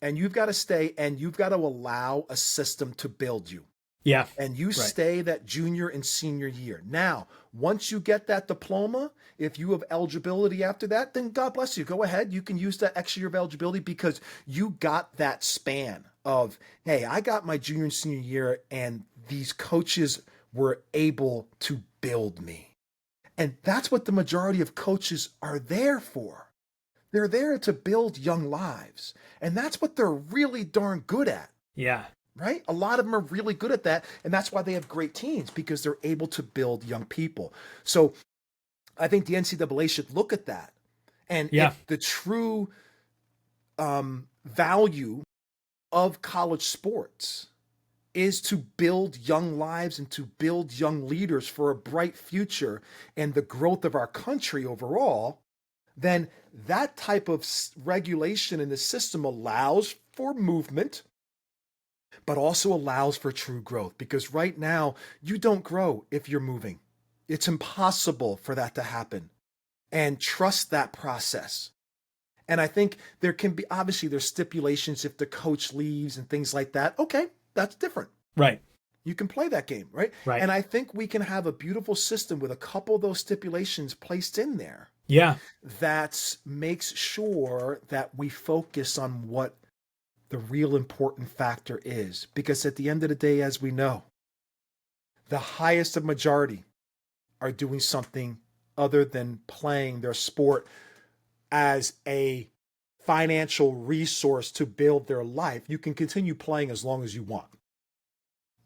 S2: And you've got to stay, and you've got to allow a system to build you.
S1: Yeah.
S2: And you
S1: Right.
S2: stay that junior and senior year. Now, once you get that diploma, if you have eligibility after that, then God bless you. Go ahead. You can use that extra year of eligibility because you got that span of, hey, I got my junior and senior year, and these coaches were able to build me. And that's what the majority of coaches are there for. They're there to build young lives. And that's what they're really darn good at.
S1: Yeah.
S2: Right? A lot of them are really good at that. And that's why they have great teams, because they're able to build young people. So I think the NCAA should look at that. And if the true value of college sports is to build young lives and to build young leaders for a bright future and the growth of our country overall, then that type of regulation in the system allows for movement, but also allows for true growth. Because right now, you don't grow if you're moving. It's impossible for that to happen. And trust that process. And I think there can be, obviously, there's stipulations if the coach leaves and things like that. Okay, that's different.
S1: Right.
S2: You can play that game, right?
S1: Right.
S2: And I think we can have a beautiful system with a couple of those stipulations placed in there.
S1: Yeah.
S2: That makes sure that we focus on what the real important factor is. Because at the end of the day, as we know, the highest of majority are doing something other than playing their sport as a financial resource to build their life. You can continue playing as long as you want.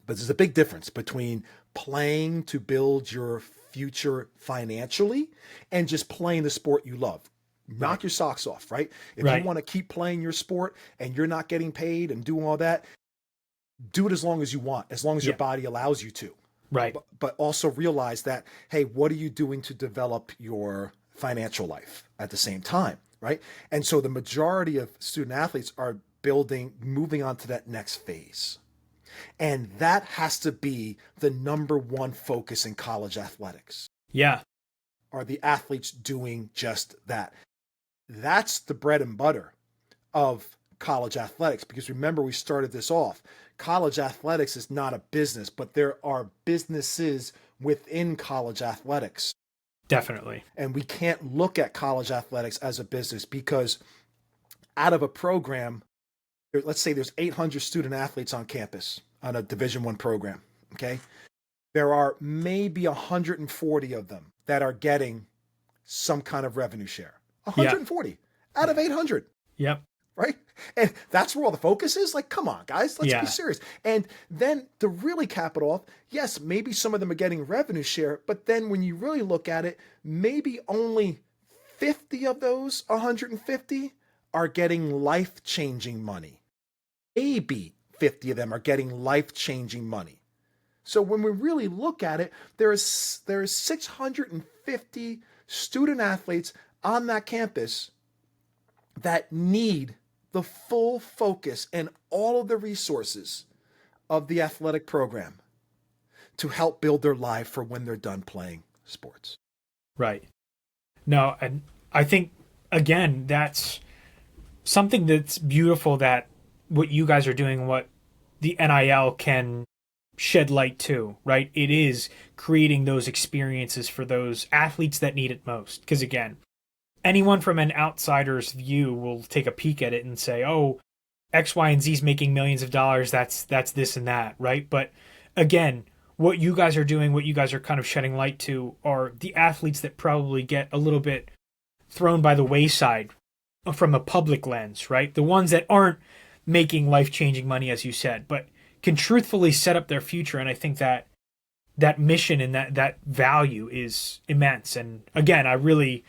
S2: But there's a big difference between playing to build your future financially and just playing the sport you love. Knock your socks off, right? If you want to keep playing your sport and you're not getting paid and doing all that, do it as long as you want, as long as your body allows you to.
S1: Right.
S2: But also realize that, hey, what are you doing to develop your financial life at the same time, right? And so the majority of student athletes are moving on to that next phase. And that has to be the number one focus in college athletics.
S1: Yeah.
S2: Are the athletes doing just that? That's the bread and butter of college athletics. Because remember, we started this off. College athletics is not a business, but there are businesses within college athletics.
S1: Definitely.
S2: And we can't look at college athletics as a business, because out of a program, let's say there's 800 student athletes on campus on a Division I program, okay? There are maybe 140 of them that are getting some kind of revenue share. 140 out of 800.
S1: Yep.
S2: Right? And that's where all the focus is. Like, come on, guys, let's be serious. And then to really cap it off, yes, maybe some of them are getting revenue share, but then when you really look at it, maybe only 50 of those 150 are getting life-changing money. Maybe 50 of them are getting life-changing money. So when we really look at it, there is 650 student athletes on that campus that need the full focus and all of the resources of the athletic program to help build their life for when they're done playing sports.
S1: Right. No, and I think, again, that's something that's beautiful, that what you guys are doing, what the NIL can shed light to, right? It is creating those experiences for those athletes that need it most. Because again, anyone from an outsider's view will take a peek at it and say, "Oh, X, Y, and Z is making millions of dollars. That's this and that," right? But again, what you guys are doing, what you guys are kind of shedding light to, are the athletes that probably get a little bit thrown by the wayside from a public lens, right? The ones that aren't making life-changing money, as you said, but can truthfully set up their future. And I think that that mission and that value is immense. And again, I really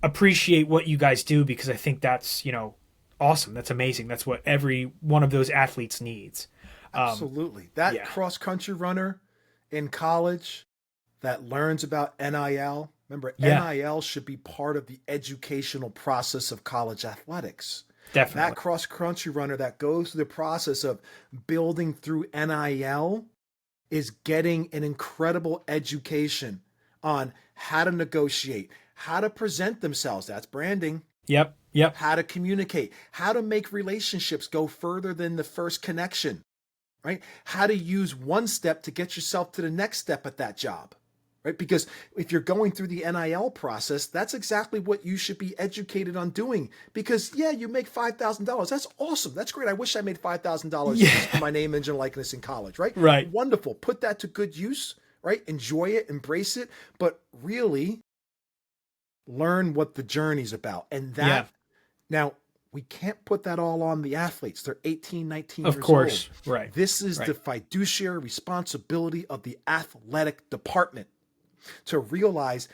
S1: appreciate what you guys do, because I think that's, awesome. That's amazing. That's what every one of those athletes needs.
S2: Absolutely. That
S1: Yeah.
S2: cross country runner in college that learns about NIL. Remember,
S1: Yeah,
S2: NIL should be part of the educational process of college athletics. That
S1: definitely.
S2: cross country runner that goes through the process of building through NIL is getting an incredible education on how to negotiate, how to present themselves. That's branding.
S1: Yep. Yep.
S2: How to communicate, how to make relationships go further than the first connection, right? How to use one step to get yourself to the next step at that job, right? Because if you're going through the NIL process, that's exactly what you should be educated on doing. Because yeah, you make $5,000. That's awesome. That's great. I wish I made $5,000 just for
S1: Yeah.
S2: my name, image, and likeness in college, right?
S1: Right.
S2: Wonderful. Put that to good use, right? Enjoy it, embrace it, but really learn what the journey's about. And
S1: Yeah.
S2: that now, we can't put that all on the athletes. They're 18, 19
S1: Of
S2: years old.
S1: course. Right.
S2: This is the
S1: Right.
S2: fiduciary responsibility of the athletic department to realize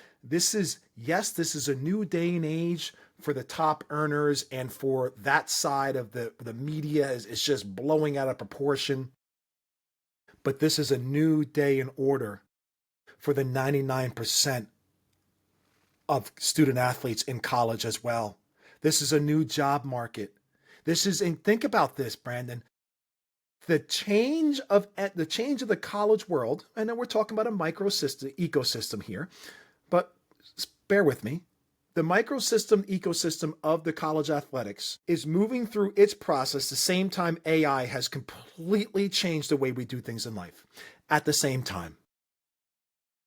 S2: yes, this is a new day and age for the top earners, and for that side of the media is just blowing out of proportion. But this is a new day and order for the 99% of student athletes in college as well. This is a new job market. And think about this, Brandon. The change of the college world. I know we're talking about a microsystem ecosystem here, but bear with me. The microsystem ecosystem of the college athletics is moving through its process the same time AI has completely changed the way we do things in life. At the same time,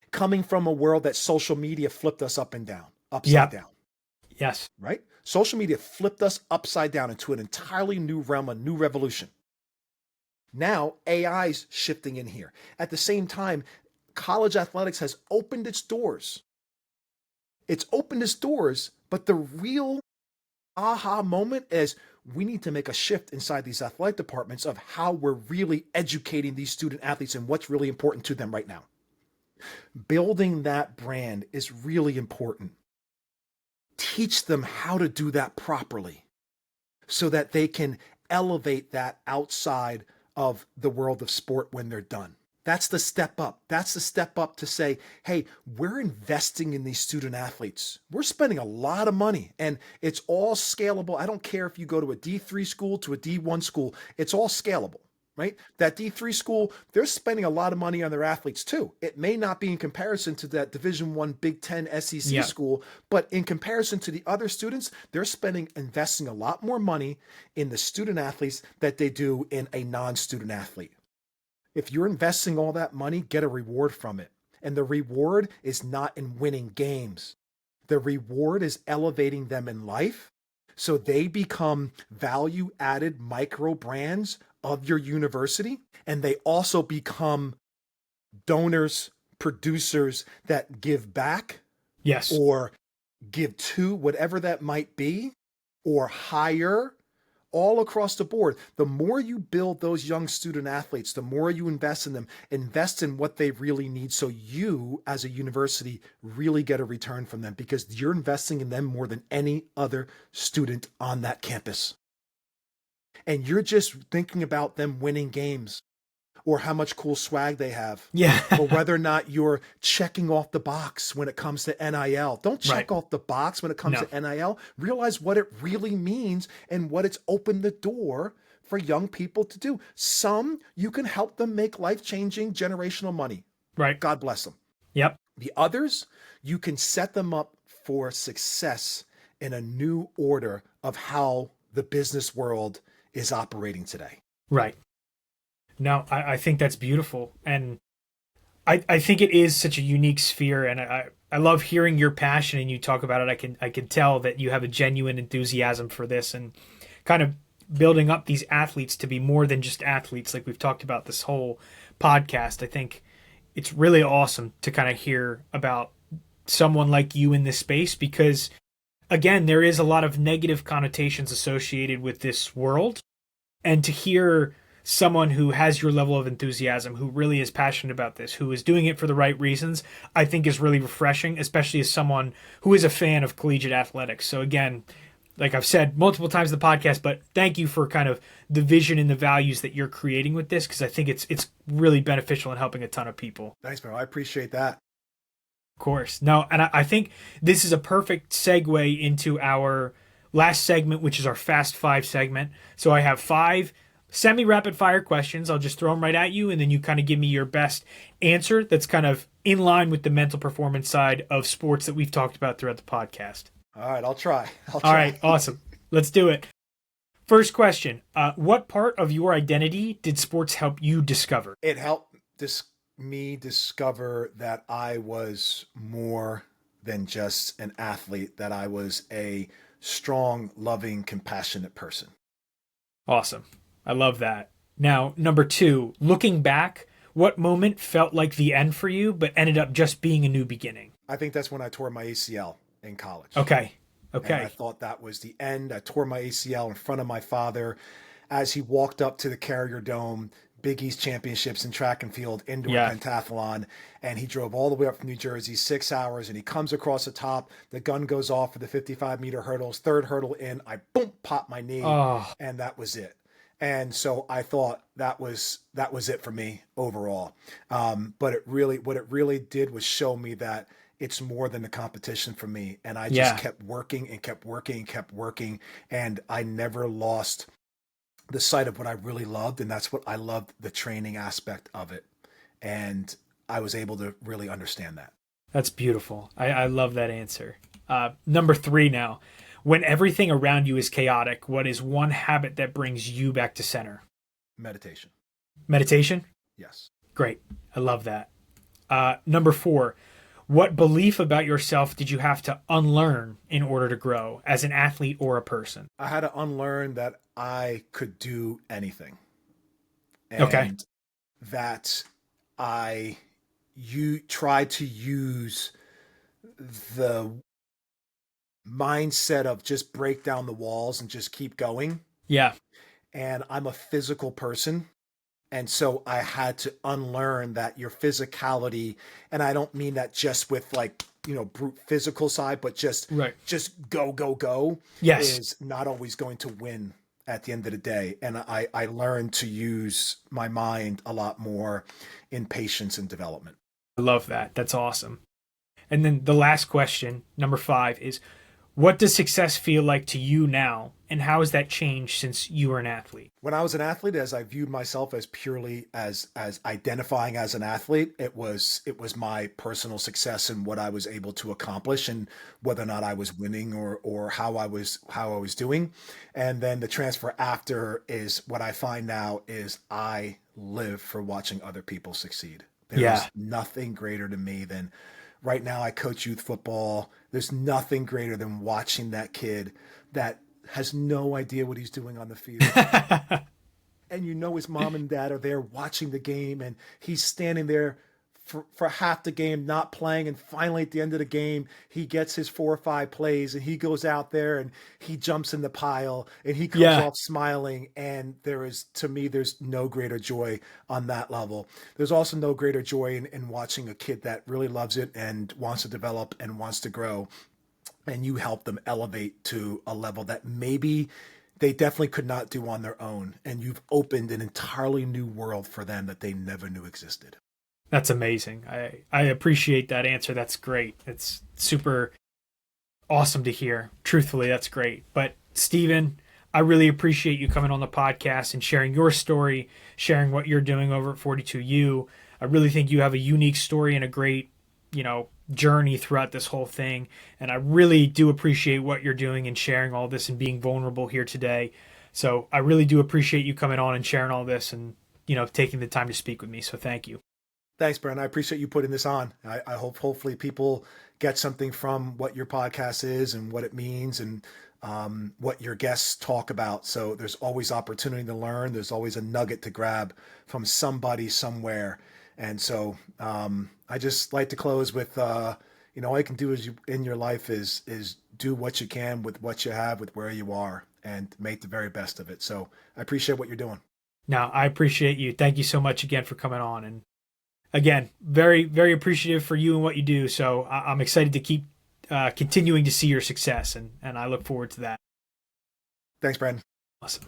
S2: coming from a world that social media flipped us up and down, upside
S1: Yep.
S2: down,
S1: Yes.
S2: right? Social media flipped us upside down into an entirely new realm, a new revolution. Now AI's shifting in here. At the same time, college athletics has opened its doors. It's opened its doors, but the real aha moment is we need to make a shift inside these athletic departments of how we're really educating these student athletes and what's really important to them right now. Building that brand is really important. Teach them how to do that properly so that they can elevate that outside of the world of sport when they're done. That's the step up. That's the step up to say, hey, we're investing in these student athletes. We're spending a lot of money, and it's all scalable. I don't care if you go to a D3 school to a D1 school, it's all scalable, right? That D3 school, they're spending a lot of money on their athletes too. It may not be in comparison to that Division I Big Ten SEC
S1: Yeah.
S2: school, but in comparison to the other students, they're investing a lot more money in the student athletes that they do in a non-student athlete. If you're investing all that money, get a reward from it. And the reward is not in winning games. The reward is elevating them in life so they become value added micro brands of your university. And they also become donors, producers that give back
S1: Yes.
S2: or give to, whatever that might be, or hire, all across the board. The more you build those young student athletes, the more you invest in them, invest in what they really need. So you as a university really get a return from them because you're investing in them more than any other student on that campus. And you're just thinking about them winning games or how much cool swag they have,
S1: Yeah.
S2: or whether or not you're checking off the box when it comes to NIL. Don't check
S1: Right.
S2: off the box when it comes
S1: No.
S2: to NIL. Realize what it really means and what it's opened the door for young people to do. Some, you can help them make life-changing generational money.
S1: Right.
S2: God bless them.
S1: Yep.
S2: The others, you can set them up for success in a new order of how the business world is operating today.
S1: Right. No, I think that's beautiful. And I think it is such a unique sphere, and I love hearing your passion and you talk about it. I can tell that you have a genuine enthusiasm for this and kind of building up these athletes to be more than just athletes, like we've talked about this whole podcast. I think it's really awesome to kind of hear about someone like you in this space because again, there is a lot of negative connotations associated with this world, and to hear someone who has your level of enthusiasm, who really is passionate about this, who is doing it for the right reasons, I think is really refreshing, especially as someone who is a fan of collegiate athletics. So again, like I've said multiple times in the podcast, but thank you for kind of the vision and the values that you're creating with this, because I think it's really beneficial in helping a ton of people.
S2: Thanks, man. I appreciate that.
S1: Of course. No, and I think this is a perfect segue into our last segment, which is our Fast Five segment. So I have five semi rapid fire questions. I'll just throw them right at you, and then you kind of give me your best answer that's kind of in line with the mental performance side of sports that we've talked about throughout the podcast.
S2: All right, I'll try.
S1: All right, awesome. Let's do it. First question. What part of your identity did sports help you discover?
S2: It helped me discover that I was more than just an athlete, that I was a strong, loving, compassionate person.
S1: Awesome. I love that. Now, number two, looking back, what moment felt like the end for you, but ended up just being a new beginning?
S2: I think that's when I tore my ACL in college.
S1: Okay.
S2: And I thought that was the end. I tore my ACL in front of my father as he walked up to the Carrier Dome, Big East Championships in track and field, indoor pentathlon. And he drove all the way up from New Jersey, 6 hours, and he comes across the top. The gun goes off for the 55-meter hurdles. Third hurdle in, I boom, pop my knee, and that was it. And so I thought that was it for me overall. But what it really did was show me that it's more than a competition for me. And I just kept working and kept working and kept working. And I never lost the sight of what I really loved. And that's what I loved, the training aspect of it. And I was able to really understand that.
S1: That's beautiful. I love that answer. Number three now. When everything around you is chaotic, what is one habit that brings you back to center?
S2: Meditation.
S1: Meditation?
S2: Yes.
S1: Great. I love that. Number four. What belief about yourself did you have to unlearn in order to grow as an athlete or a person?
S2: I had to unlearn that I could do anything. And that you try to use the mindset of just break down the walls and just keep going.
S1: Yeah.
S2: And I'm a physical person. And so I had to unlearn that your physicality, and I don't mean that just with like, brute physical side, but just go, is not always going to win at the end of the day. And I learned to use my mind a lot more in patience and development.
S1: I love that. That's awesome. And then the last question, number five, is what does success feel like to you now? And how has that changed since you were an athlete?
S2: When I was an athlete, as I viewed myself as purely as identifying as an athlete, it was my personal success and what I was able to accomplish and whether or not I was winning or how I was doing. And then the transfer after is what I find now is I live for watching other people succeed. There's nothing greater to me than right now I coach youth football. There's nothing greater than watching that kid that has no idea what he's doing on the field. And his mom and dad are there watching the game and he's standing there for half the game not playing, and finally at the end of the game he gets his 4 or 5 plays and he goes out there and he jumps in the pile and he comes off smiling. And there's no greater joy on that level. There's also no greater joy in watching a kid that really loves it and wants to develop and wants to grow, and you help them elevate to a level that maybe they definitely could not do on their own, and you've opened an entirely new world for them that they never knew existed.
S1: That's amazing. I appreciate that answer. That's great. It's super awesome to hear. Truthfully, that's great. But Stephen, I really appreciate you coming on the podcast and sharing your story, sharing what you're doing over at 42U. I really think you have a unique story and a great, journey throughout this whole thing. And I really do appreciate what you're doing and sharing all this and being vulnerable here today. So I really do appreciate you coming on and sharing all this. And taking the time to speak with me. So thank you.
S2: Thanks, Brent. I appreciate you putting this on. I hope hopefully people get something from what your podcast is and what it means and what your guests talk about. So there's always opportunity to learn. There's always a nugget to grab from somebody somewhere. And so I just like to close with, all you can do in your life is do what you can with what you have, with where you are, and make the very best of it. So I appreciate what you're doing.
S1: Now, I appreciate you. Thank you so much again for coming on. And again, very, very appreciative for you and what you do. So I'm excited to keep continuing to see your success, and I look forward to that.
S2: Thanks, Brandon.
S1: Awesome.